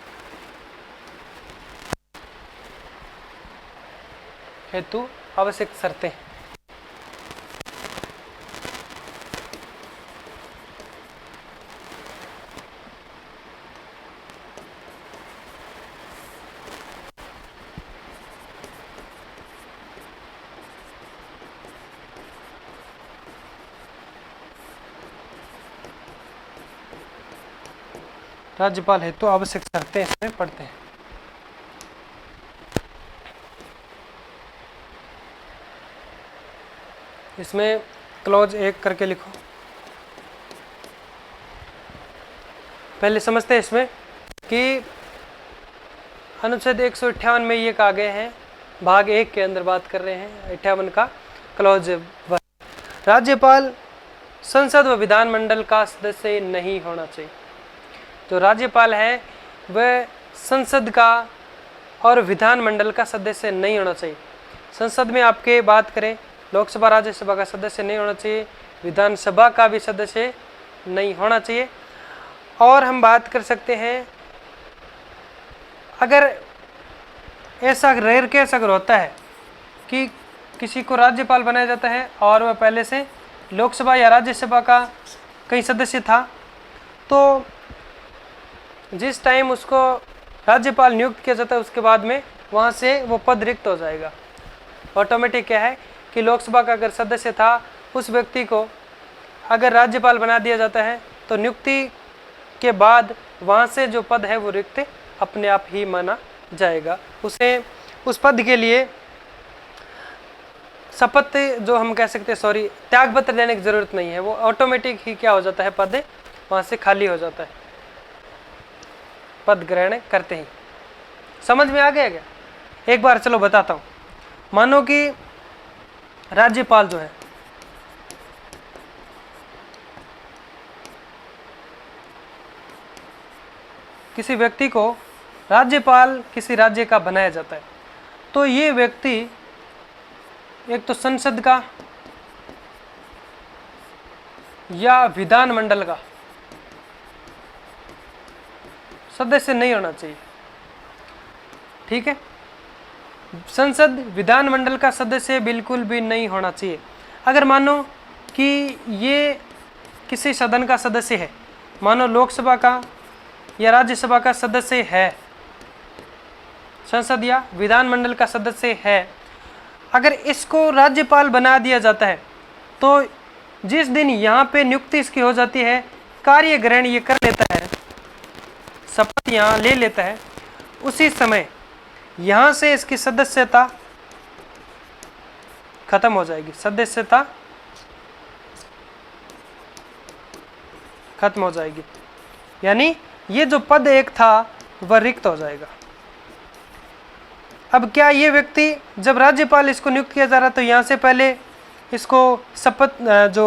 हेतु आवश्यक शर्तें। राज्यपाल हेतु आवश्यक शर्तें इसमें पढ़ते हैं। इसमें क्लॉज 1 करके लिखो। पहले समझते हैं इसमें कि अनुच्छेद 158 में ये कहा गए हैं, भाग 1 के अंदर बात कर रहे हैं 58 का क्लॉज 1। राज्यपाल संसद व विधानमंडल का सदस्य नहीं होना चाहिए। जो राज्यपाल है वह संसद का और विधानमंडल का सदस्य नहीं होना चाहिए। संसद में आपके बात करें, लोकसभा राज्यसभा का सदस्य नहीं होना चाहिए, विधानसभा का भी सदस्य नहीं होना चाहिए। और हम बात कर सकते हैं, अगर ऐसा रेयर केस अगर होता है कि किसी को राज्यपाल बनाया जाता है और वह पहले से लोकसभा या राज्यसभा का कई सदस्य था, तो जिस टाइम उसको राज्यपाल नियुक्त किया जाता है उसके बाद में वहाँ से वो पद रिक्त हो जाएगा। ऑटोमेटिक क्या है कि लोकसभा का अगर सदस्य था, उस व्यक्ति को अगर राज्यपाल बना दिया जाता है तो नियुक्ति के बाद वहाँ से जो पद है वो रिक्त अपने आप ही माना जाएगा। उसे उस पद के लिए शपथ जो हम कह सकते हैं, त्यागपत्र देने की जरूरत नहीं है, वो ऑटोमेटिक ही क्या हो जाता है, पद वहाँ से खाली हो जाता है पद ग्रहण करते ही। समझ में आ गया क्या? एक बार चलो बताता हूँ। मानो कि राज्यपाल जो है किसी व्यक्ति को राज्यपाल किसी राज्य का बनाया जाता है, तो ये व्यक्ति एक तो संसद का या विधानमंडल का सदस्य नहीं होना चाहिए। ठीक है, संसद विधानमंडल का सदस्य बिल्कुल भी नहीं होना चाहिए। अगर मानो कि ये किसी सदन का सदस्य है, मानो लोकसभा का या राज्यसभा का सदस्य है, संसद या विधानमंडल का सदस्य है, अगर इसको राज्यपाल बना दिया जाता है तो जिस दिन यहाँ पे नियुक्ति इसकी हो जाती है, कार्य ग्रहण ये कर लेता है, शपथ यहाँ ले लेता है, उसी समय यहाँ से इसकी सदस्यता खत्म हो जाएगी। सदस्यता खत्म हो जाएगी, यानी ये जो पद एक था वह रिक्त हो जाएगा। अब क्या ये व्यक्ति, जब राज्यपाल इसको नियुक्त किया जा रहा तो यहाँ से पहले इसको शपथ जो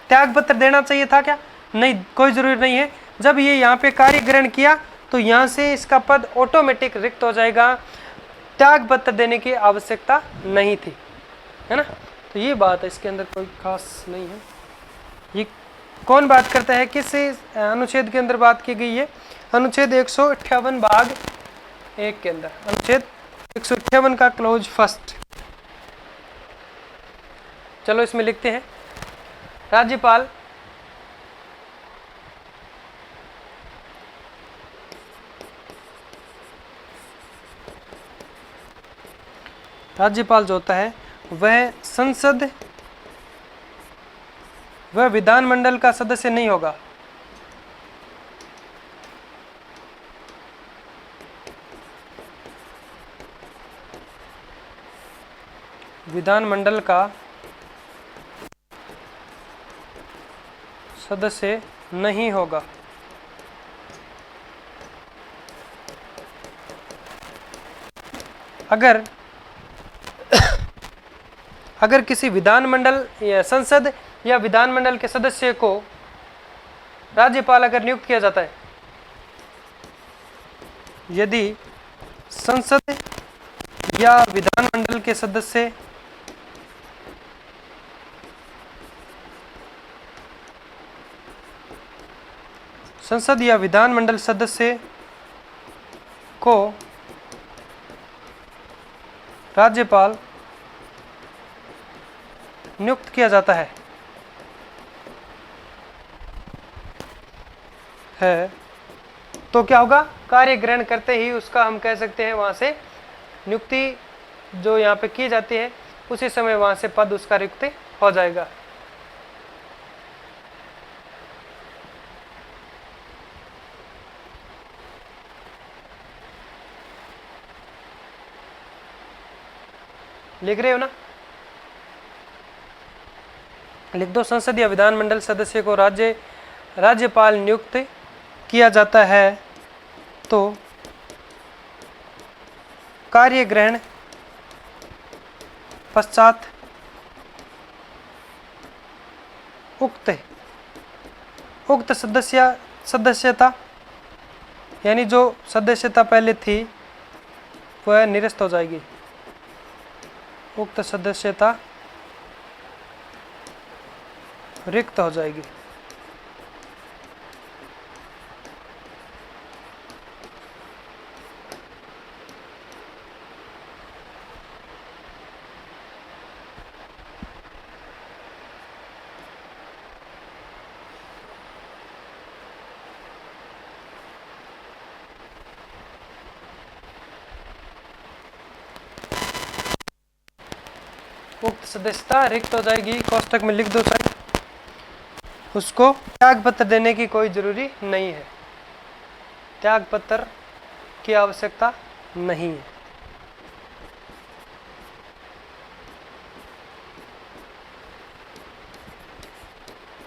त्याग पत्र देना चाहिए था क्या? नहीं, कोई जरूरी नहीं है। जब ये यहाँ पे कार्य ग्रहण किया तो यहाँ से इसका पद ऑटोमेटिक रिक्त हो जाएगा, त्याग पत्र देने की आवश्यकता नहीं थी, है ना। तो ये बात है, इसके अंदर कोई खास नहीं है। ये कौन बात करता है, किस अनुच्छेद के अंदर बात की गई है? अनुच्छेद 158 भाग 1 के अंदर, अनुच्छेद 158 का क्लोज फर्स्ट। चलो इसमें लिखते हैं, राज्यपाल जो होता है वह संसद वह विधानमंडल का सदस्य नहीं होगा। विधानमंडल का सदस्य नहीं होगा। अगर किसी विधानमंडल या संसद या विधानमंडल के सदस्य को राज्यपाल अगर नियुक्त किया जाता है, यदि संसद या विधानमंडल के सदस्य संसद या विधानमंडल सदस्य को राज्यपाल नियुक्त किया जाता है तो क्या होगा? कार्य ग्रहण करते ही उसका हम कह सकते हैं वहां से नियुक्ति जो यहाँ पे की जाती है उसी समय वहां से पद उसका रिक्त हो जाएगा। लिख रहे हो ना? लिख दो, संसद या विधानमंडल सदस्य को राज्यपाल नियुक्त किया जाता है तो कार्य ग्रहण पश्चात उक्त सदस्यता यानी जो सदस्यता पहले थी वह निरस्त हो जाएगी। उक्त सदस्यता रिक्त हो जाएगी। उक्त सदस्यता रिक्त हो जाएगी, कोष्टक में लिख दो साइड। उसको त्याग पत्र देने की कोई जरूरी नहीं है, त्याग पत्र की आवश्यकता नहीं है।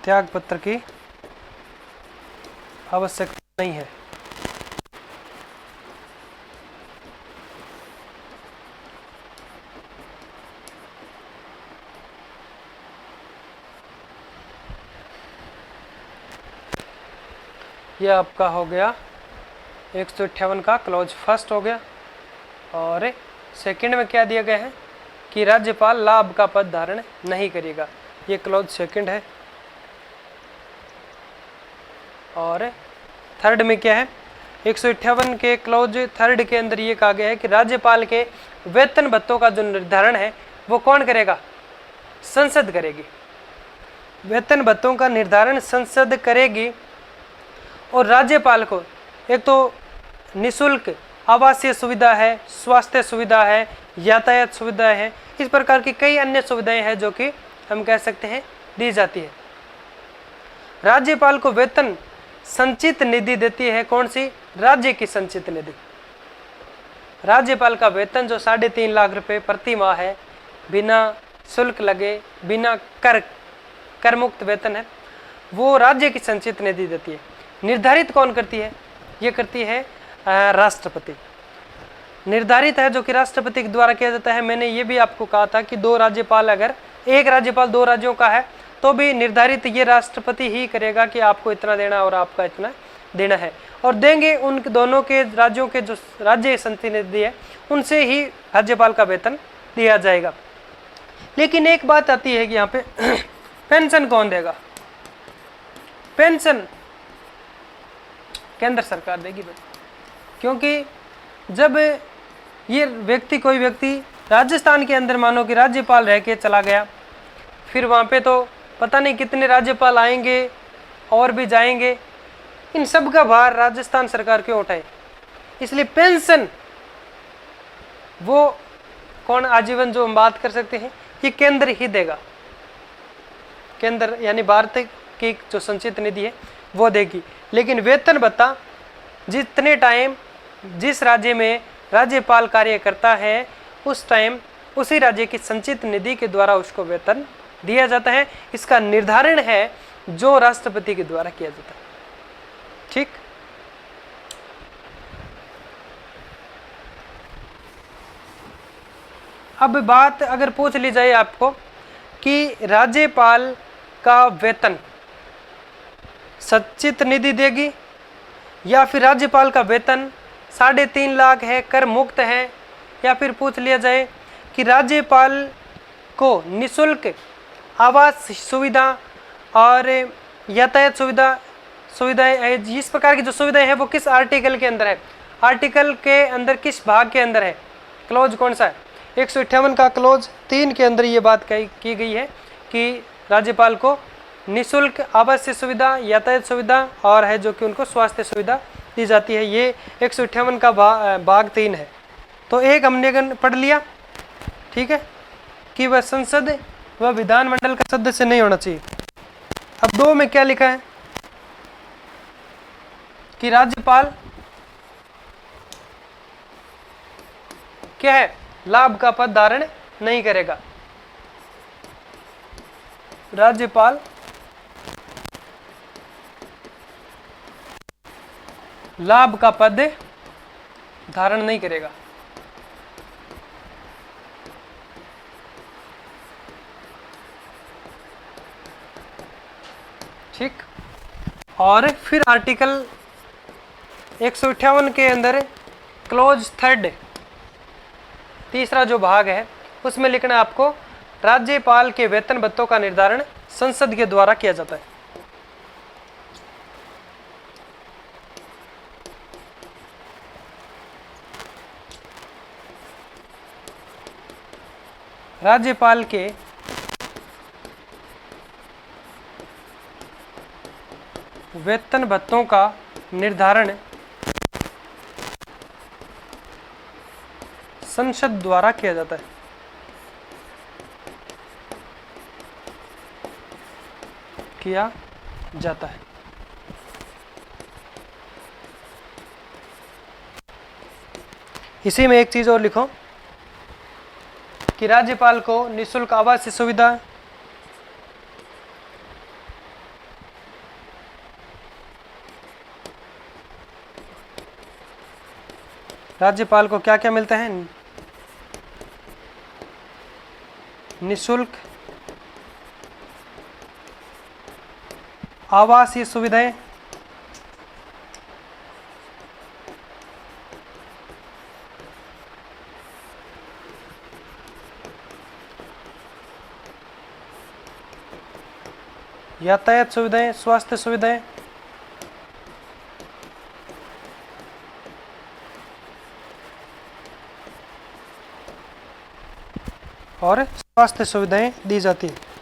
त्याग पत्र की आवश्यकता नहीं है। यह आपका हो गया 158 का क्लॉज फर्स्ट हो गया। और सेकंड में क्या दिया गया है कि राज्यपाल लाभ का पद धारण नहीं करेगा, ये क्लॉज सेकंड है। और थर्ड में क्या है, 158 के क्लॉज थर्ड के अंदर ये कहा गया है कि राज्यपाल के वेतन भत्तों का जो निर्धारण है वो कौन करेगा? संसद करेगी। वेतन भत्तों का निर्धारण संसद करेगी और राज्यपाल को एक तो निःशुल्क आवासीय सुविधा है, स्वास्थ्य सुविधा है, यातायात सुविधा है, इस प्रकार की कई अन्य सुविधाएं हैं जो कि हम कह सकते हैं दी जाती है। राज्यपाल को वेतन संचित निधि देती है, कौन सी? राज्य की संचित निधि। राज्यपाल का वेतन जो 3.5 लाख रुपए प्रति माह है, बिना शुल्क लगे, बिना कर मुक्त वेतन है, वो राज्य की संचित निधि देती है। निर्धारित कौन करती है? ये करती है राष्ट्रपति। निर्धारित है, जो कि राष्ट्रपति के द्वारा किया जाता है। मैंने ये भी आपको कहा था कि दो राज्यपाल, अगर एक राज्यपाल दो राज्यों का है तो भी निर्धारित ये राष्ट्रपति ही करेगा कि आपको इतना देना और आपका इतना देना है, और देंगे उन दोनों के राज्यों के जो राज्य संप्रतिनिधि है उनसे ही राज्यपाल का वेतन दिया जाएगा। लेकिन एक बात आती है कि यहाँ पे पेंशन कौन देगा? पेंशन केंद्र सरकार देगी भाई, क्योंकि जब ये व्यक्ति, कोई व्यक्ति राजस्थान के अंदर मानो कि राज्यपाल रह के चला गया, फिर वहाँ पे तो पता नहीं कितने राज्यपाल आएंगे और भी जाएंगे, इन सब का भार राजस्थान सरकार क्यों उठाए? इसलिए पेंशन वो कौन आजीवन जो हम बात कर सकते हैं, ये केंद्र ही देगा। केंद्र यानी भारत की जो संचित निधि है वो देगी। लेकिन वेतन भत्ता जितने टाइम जिस राज्य में राज्यपाल कार्य करता है उस टाइम उसी राज्य की संचित निधि के द्वारा उसको वेतन दिया जाता है। इसका निर्धारण है जो राष्ट्रपति के द्वारा किया जाता है। ठीक, अब बात अगर पूछ ली जाए आपको कि राज्यपाल का वेतन संचित निधि देगी या फिर राज्यपाल का वेतन 3.5 लाख है, कर मुक्त है, या फिर पूछ लिया जाए कि राज्यपाल को निःशुल्क आवास सुविधा और यातायात सुविधाएं, इस प्रकार की जो सुविधाएं हैं वो किस आर्टिकल के अंदर है, आर्टिकल के अंदर किस भाग के अंदर है, क्लोज कौन सा है? 158 का क्लोज 3 के अंदर ये बात की गई है कि राज्यपाल को निःशुल्क आवासीय सुविधा, यातायात सुविधा और है जो कि उनको स्वास्थ्य सुविधा दी जाती है। ये 158 का भाग 3 है। तो एक हमने पढ़ लिया, ठीक है, कि वह संसद व विधानमंडल का सदस्य नहीं होना चाहिए। अब 2 में क्या लिखा है कि राज्यपाल क्या है, लाभ का पद धारण नहीं करेगा। राज्यपाल लाभ का पद धारण नहीं करेगा। ठीक, और फिर आर्टिकल 158 के अंदर क्लोज 3 तीसरा जो भाग है उसमें लिखना है आपको, राज्यपाल के वेतन भत्तों का निर्धारण संसद के द्वारा किया जाता है। राज्यपाल के वेतन भत्तों का निर्धारण संसद द्वारा किया जाता है। किया जाता है। इसी में एक चीज और लिखो कि राज्यपाल को निःशुल्क आवासीय सुविधा, राज्यपाल को क्या क्या मिलता है? निःशुल्क आवासीय सुविधाएं, यातायात सुविधाएं, स्वास्थ्य सुविधाएं, और स्वास्थ्य सुविधाएं दी जाती है।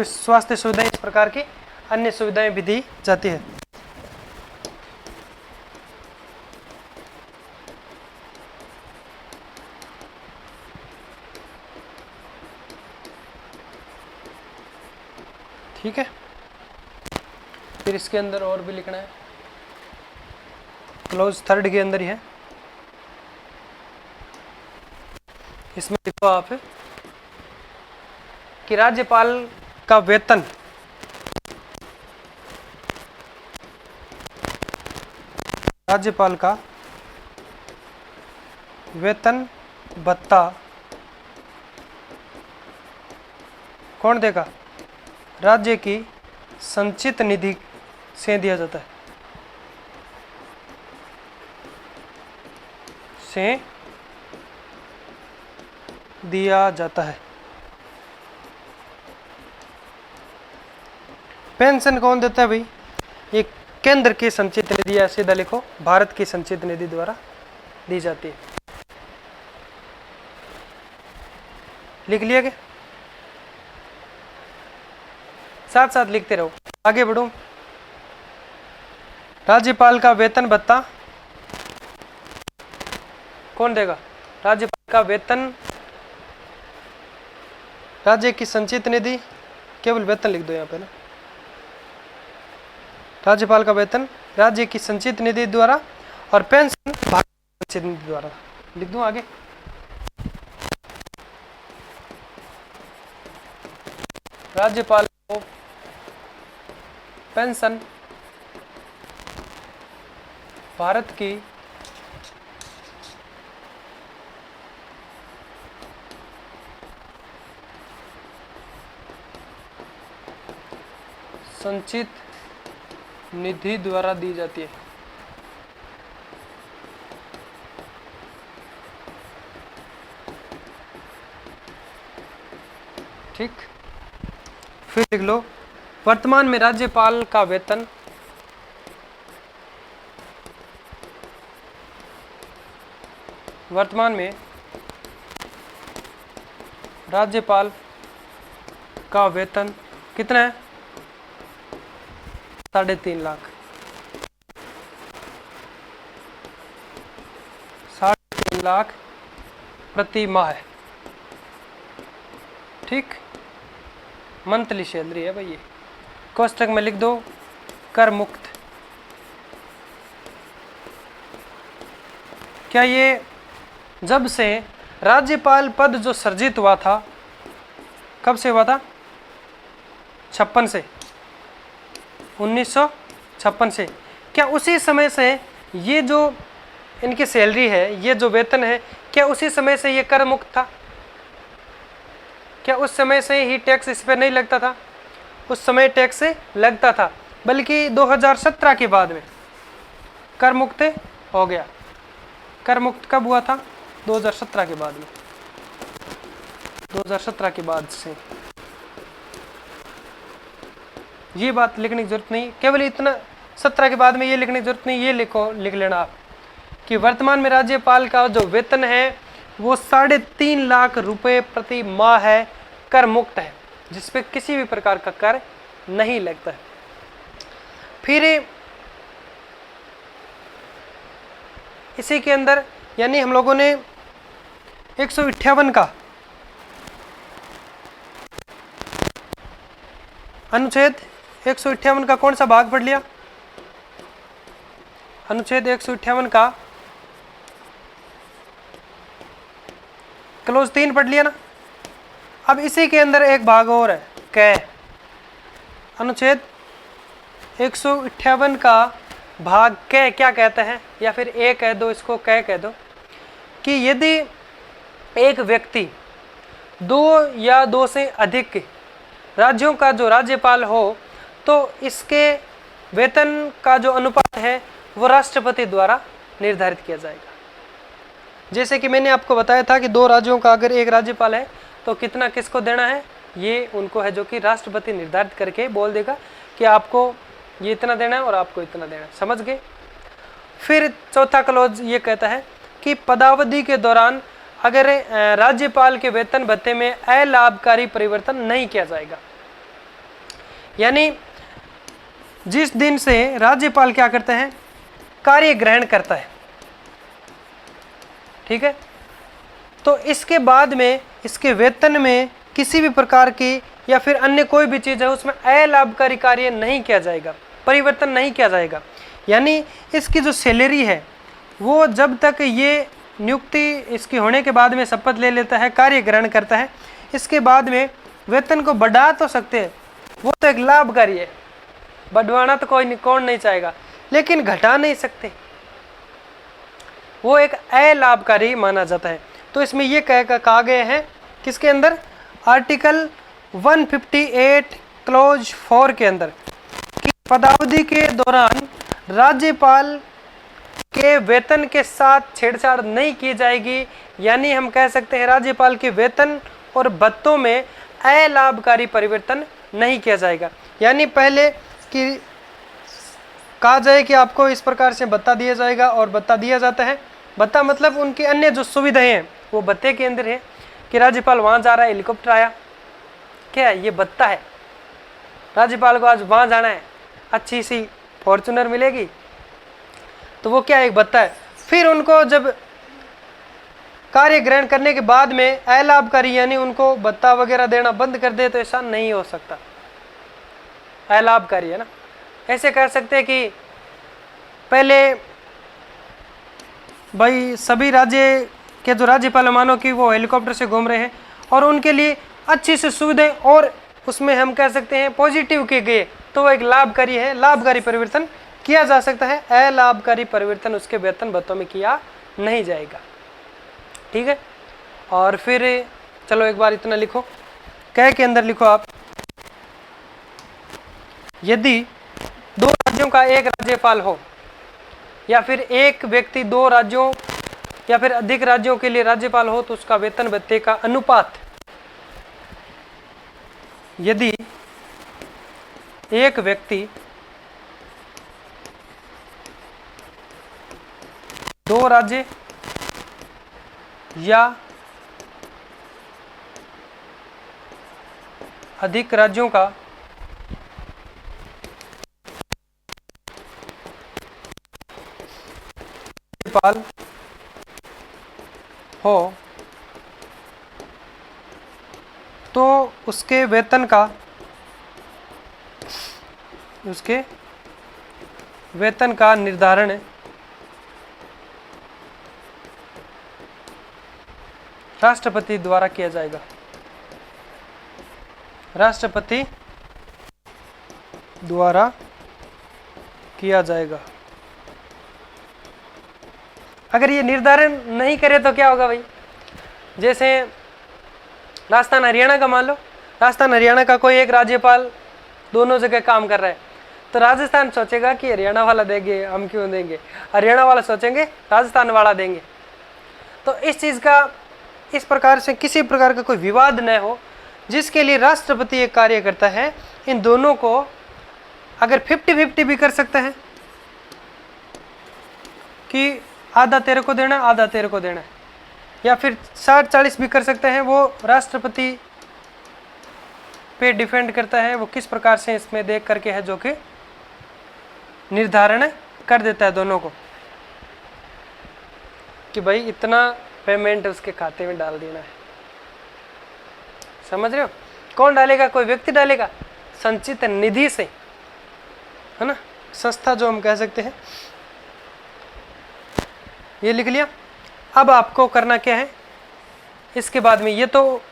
स्वास्थ्य सुविधाएं, इस प्रकार की अन्य सुविधाएं भी दी जाती है। ठीक है, फिर इसके अंदर और भी लिखना है, क्लोज 3 के अंदर ही है। इसमें लिखो आप कि राज्यपाल का वेतन राज्यपाल का वेतन भत्ता कौन देगा? राज्य की संचित निधि से दिया जाता है, से दिया जाता है। पेंशन कौन देता है भाई? ये केंद्र की संचित निधि, या सीधा लिखो भारत की संचित निधि द्वारा दी जाती है। लिख लिया क्या? साथ साथ लिखते रहो, आगे बढ़ो। राज्यपाल का वेतन भत्ता कौन देगा? राज्यपाल का वेतन, राज्य की संचित निधि, केवल वेतन लिख दो यहाँ पे ना। राज्यपाल का वेतन राज्य की संचित निधि द्वारा और पेंशन भारत की संचित निधि द्वारा। लिख दूं आगे? राज्यपाल को पेंशन भारत की संचित निधि द्वारा दी जाती है। ठीक, फिर लिख लो वर्तमान में राज्यपाल का वेतन वर्तमान में राज्यपाल का वेतन कितना है? 3.5 लाख। 3.5 लाख प्रति माह है। ठीक, मंथली सैलरी है भाई। ये कोष्टक में लिख दो कर मुक्त। क्या ये जब से राज्यपाल पद जो सृजित हुआ था, कब से हुआ था? 56 से, 1956 से। क्या उसी समय से ये जो इनकी सैलरी है, ये जो वेतन है, क्या उसी समय से ये कर मुक्त था? क्या उस समय से ही टैक्स इस पर नहीं लगता था? उस समय टैक्स लगता था, बल्कि 2017 के बाद में कर मुक्त हो गया। कर मुक्त कब हुआ था? 2017 के बाद में। 2017 के बाद से ये बात लिखने की जरूरत नहीं, केवल इतना 17 के बाद में ये लिखने की जरूरत नहीं। ये लिख लेना आप कि वर्तमान में राज्यपाल का जो वेतन है वो 3.5 लाख रुपए प्रति माह है, कर मुक्त है, जिसपे किसी भी प्रकार का कर नहीं लगता है। फिर इसी के अंदर यानी हम लोगों ने 158 का अनुच्छेद 158 का कौन सा भाग पढ़ लिया? अनुच्छेद 158 का क्लोज 3 पढ़ लिया ना। अब इसी के अंदर एक भाग और है, कै। अनुच्छेद 158 का भाग कै क्या कहता है, या फिर ए कह दो, इसको कै कह दो, कि यदि एक व्यक्ति 2 या 2 से अधिक राज्यों का जो राज्यपाल हो तो इसके वेतन का जो अनुपात है वो राष्ट्रपति द्वारा निर्धारित किया जाएगा। जैसे कि मैंने आपको बताया था कि 2 राज्यों का अगर एक राज्यपाल है तो कितना किसको देना है, ये उनको है, जो कि राष्ट्रपति निर्धारित करके बोल देगा कि आपको ये इतना देना है और आपको इतना देना है। समझ गए? फिर चौथा क्लॉज ये कहता है कि पदावधि के दौरान अगर राज्यपाल के वेतन भत्ते में अलाभकारी परिवर्तन नहीं किया जाएगा। यानी जिस दिन से राज्यपाल क्या करता है, कार्य ग्रहण करता है, ठीक है, तो इसके बाद में इसके वेतन में किसी भी प्रकार की या फिर अन्य कोई भी चीज़ है उसमें अलाभकारी कार्य नहीं किया जाएगा, परिवर्तन नहीं किया जाएगा। यानी इसकी जो सैलरी है वो जब तक ये नियुक्ति इसकी होने के बाद में शपथ ले लेता है, कार्य ग्रहण करता है, इसके बाद में वेतन को बढ़ा तो सकते हैं, वो तो एक लाभकारी है, बढ़वाना तो कौन नहीं चाहेगा, लेकिन घटा नहीं सकते, वो एक अलाभकारी माना जाता है। तो इसमें ये कहा गया है किसके अंदर, आर्टिकल 158 क्लोज 4 के अंदर कि पदावधि के दौरान राज्यपाल के वेतन के साथ छेड़छाड़ नहीं की जाएगी। यानी हम कह सकते हैं राज्यपाल के वेतन और भत्तों में अलाभकारी परिवर्तन नहीं किया जाएगा। यानी पहले कि कहा जाए कि आपको इस प्रकार से भत्ता दिया जाएगा और भत्ता दिया जाता है, भत्ता मतलब उनकी अन्य जो सुविधाएं हैं वो भत्ते के अंदर है कि राज्यपाल वहां जा रहा है, हेलीकॉप्टर आया, क्या है ये भत्ता है, राज्यपाल को आज वहां जाना है, अच्छी सी फॉर्चुनर मिलेगी, तो वो क्या एक भत्ता है। फिर उनको जब कार्य ग्रहण करने के बाद में अलाभकारी यानी उनको भत्ता वगैरह देना बंद कर दे तो ऐसा नहीं हो सकता, अलाभकारी है ना। ऐसे कह सकते हैं कि पहले भाई सभी राज्य के जो राज्यपाल मानो कि वो हेलीकॉप्टर से घूम रहे हैं और उनके लिए अच्छी सी सुविधाएं और उसमें हम कह सकते हैं पॉजिटिव किए गए, तो वो एक लाभकारी है, लाभकारी परिवर्तन किया जा सकता है, अलाभकारी परिवर्तन उसके वेतन भत्तों में किया नहीं जाएगा। ठीक है, और फिर चलो एक बार इतना लिखो, कह के अंदर लिखो आप, यदि दो राज्यों का एक राज्यपाल हो या फिर एक व्यक्ति दो राज्यों या फिर अधिक राज्यों के लिए राज्यपाल हो तो उसका वेतन भत्ते का अनुपात, यदि एक व्यक्ति दो राज्य या अधिक राज्यों का राज्यपाल हो तो उसके वेतन का निर्धारण राष्ट्रपति द्वारा किया जाएगा, राष्ट्रपति द्वारा किया जाएगा। अगर ये निर्धारण नहीं करे तो क्या होगा भाई, जैसे राजस्थान हरियाणा का मान लो, राजस्थान हरियाणा का कोई एक राज्यपाल दोनों जगह काम कर रहा है, तो राजस्थान सोचेगा कि हरियाणा वाला देंगे, हम क्यों देंगे, हरियाणा वाला सोचेंगे राजस्थान वाला देंगे। तो इस चीज़ का इस प्रकार से किसी प्रकार का कोई विवाद न हो, जिसके लिए राष्ट्रपति एक कार्य करता है, इन दोनों को अगर 50-50 भी कर सकते हैं कि आधा तेरे को देना आधा तेरे को देना है, या फिर 60-40 भी कर सकते हैं, वो राष्ट्रपति पे डिपेंड करता है वो किस प्रकार से इसमें देख करके है जो कि निर्धारण कर देता है दोनों को कि भाई इतना पेमेंट उसके खाते में डाल देना है। समझ रहे हो, कौन डालेगा, कोई व्यक्ति डालेगा संचित निधि से, है ना, संस्था जो हम कह सकते हैं। ये लिख लिया। अब आपको करना क्या है इसके बाद में, ये तो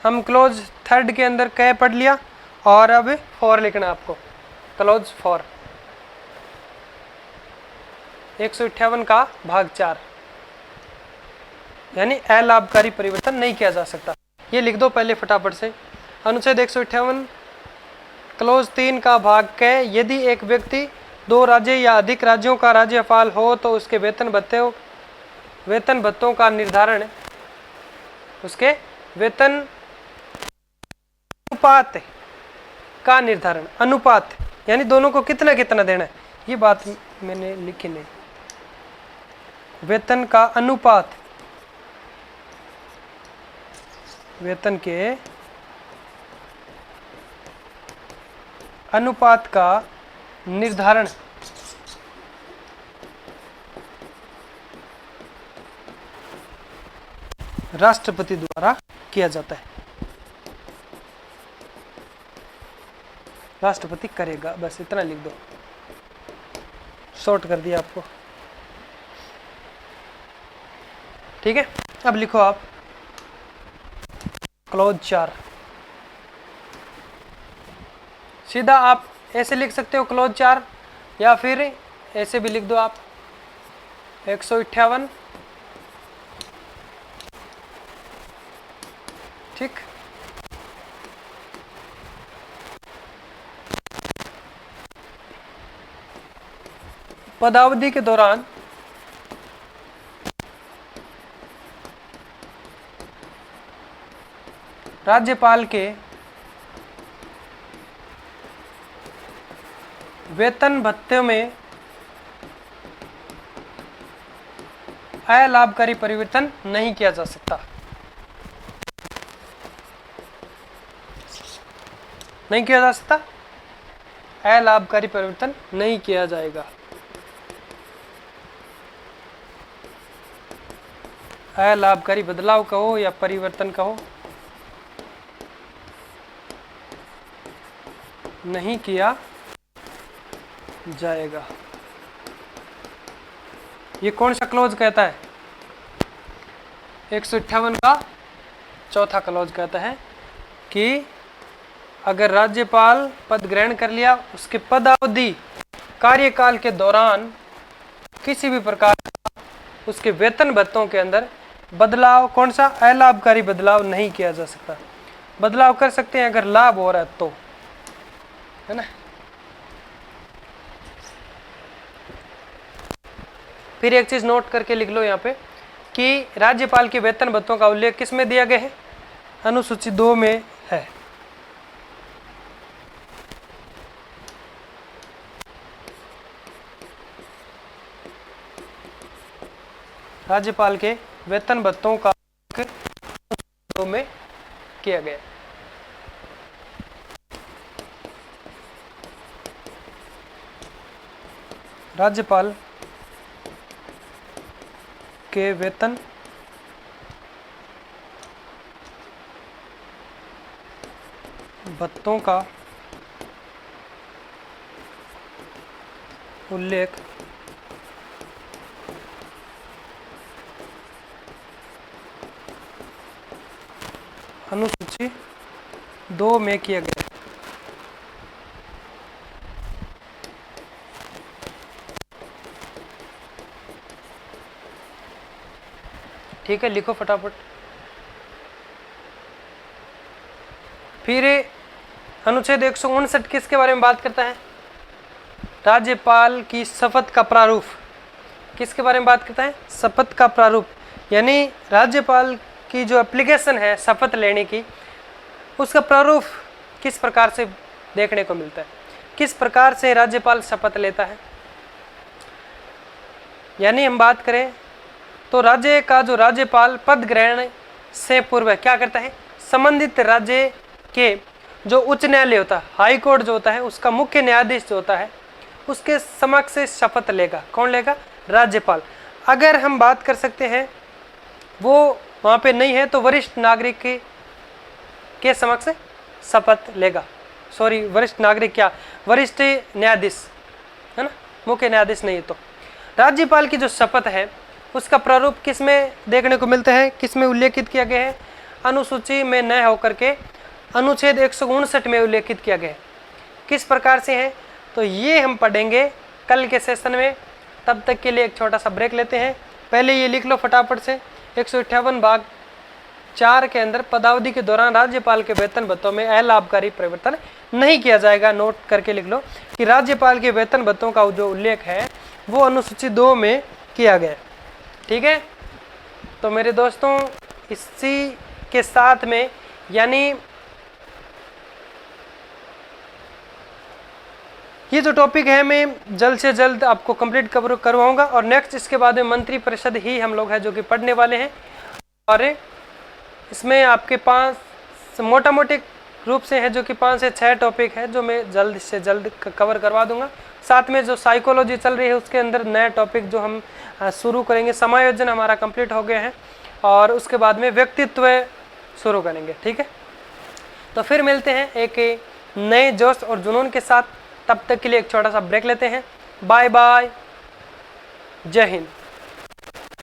हम क्लोज 3 के अंदर कह पढ़ लिया, और अब 4 लिखना आपको, क्लोज 4 158 का भाग 4, यानी अलाभकारी परिवर्तन नहीं किया जा सकता। ये लिख दो पहले फटाफट से। अनुच्छेद 158 क्लोज 3 का भाग क, यदि एक व्यक्ति दो राज्य या अधिक राज्यों का राज्यपाल हो तो उसके वेतन भत्तों का निर्धारण उसके वेतन अनुपात का निर्धारण, अनुपात यानी दोनों को कितना कितना देना है, ये बात मैंने लिखी नहीं, वेतन का अनुपात, वेतन के अनुपात का निर्धारण राष्ट्रपति द्वारा किया जाता है, राष्ट्रपति करेगा, बस इतना लिख दो, शॉर्ट कर दिया आपको। ठीक है, अब लिखो आप क्लोज 4, सीधा आप ऐसे लिख सकते हो क्लोज 4, या फिर ऐसे भी लिख दो आप 158, ठीक। पदावधि के दौरान राज्यपाल के वेतन भत्ते में अलाभकारी परिवर्तन नहीं किया जा सकता। नहीं किया जा सकता, अलाभकारी परिवर्तन नहीं किया जाएगा। अलाभकारी बदलाव कहो या परिवर्तन कहो, नहीं किया जाएगा। ये कौन सा क्लॉज कहता है? 158 का चौथा क्लॉज कहता है कि अगर राज्यपाल पद ग्रहण कर लिया, उसके पदावधि कार्यकाल के दौरान किसी भी प्रकार का उसके वेतन भत्तों के अंदर बदलाव, कौन सा? अलाभकारी बदलाव नहीं किया जा सकता। बदलाव कर सकते हैं अगर लाभ हो रहा है तो, है ना। फिर एक चीज नोट करके लिख लो यहाँ पे कि राज्यपाल के वेतन भत्तों का उल्लेख किस में दिया गया है? अनुसूची 2 में है। राज्यपाल के वेतन भत्तों का उल्लेख 2 में किया गया। राज्यपाल के वेतन भत्तों का उल्लेख अनुसूची 2 में किया गया। ठीक है, लिखो फटाफट। फिर अनुच्छेद 159 किसके बारे में बात करता है? राज्यपाल की शपथ का प्रारूप। किसके बारे में बात करता है? शपथ का प्रारूप, यानी राज्यपाल की जो एप्लीकेशन है शपथ लेने की, उसका प्रारूप किस प्रकार से देखने को मिलता है, किस प्रकार से राज्यपाल शपथ लेता है। यानी हम बात करें तो राज्य का जो राज्यपाल पद ग्रहण से पूर्व क्या करता है? संबंधित राज्य के जो उच्च न्यायालय होता है, हाई कोर्ट जो होता है, उसका मुख्य न्यायाधीश जो होता है, उसके समक्ष से शपथ लेगा। कौन लेगा? राज्यपाल। अगर हम बात कर सकते हैं वो वहाँ पे नहीं है तो वरिष्ठ नागरिक के समक्ष शपथ लेगा। सॉरी, वरिष्ठ नागरिक क्या, वरिष्ठ न्यायाधीश, है ना, मुख्य न्यायाधीश नहीं। तो राज्यपाल की जो शपथ है उसका प्रारूप किस में देखने को मिलता है, किस में उल्लेखित किया गया है? अनुसूची में न होकर के अनुच्छेद 159 में उल्लेखित किया गया है। किस प्रकार से है तो ये हम पढ़ेंगे कल के सेशन में। तब तक के लिए एक छोटा सा ब्रेक लेते हैं। पहले ये लिख लो फटाफट से, 158 भाग 4 के अंदर पदावधि के दौरान राज्यपाल के वेतन भत्तों में अलाभकारी परिवर्तन नहीं किया जाएगा। नोट करके लिख लो कि राज्यपाल के वेतन भत्तों का जो उल्लेख है वो अनुसूची 2 में किया गया। ठीक है, तो मेरे दोस्तों इसी के साथ में यानी ये जो टॉपिक है मैं जल्द से जल्द आपको कंप्लीट कवर करवाऊंगा। और नेक्स्ट इसके बाद में मंत्री परिषद ही हम लोग हैं जो कि पढ़ने वाले हैं। और इसमें आपके 5 मोटा मोटे रूप से है जो कि 5 से 6 टॉपिक है जो मैं जल्द से जल्द कवर करवा दूंगा। साथ में जो साइकोलॉजी चल रही है उसके अंदर नया टॉपिक जो हम शुरू करेंगे। समायोजन हमारा कंप्लीट हो गया है और उसके बाद में व्यक्तित्व शुरू करेंगे। ठीक है, तो फिर मिलते हैं एक नए जोश और जुनून के साथ। तब तक के लिए एक छोटा सा ब्रेक लेते हैं। बाय बाय, जय हिंद।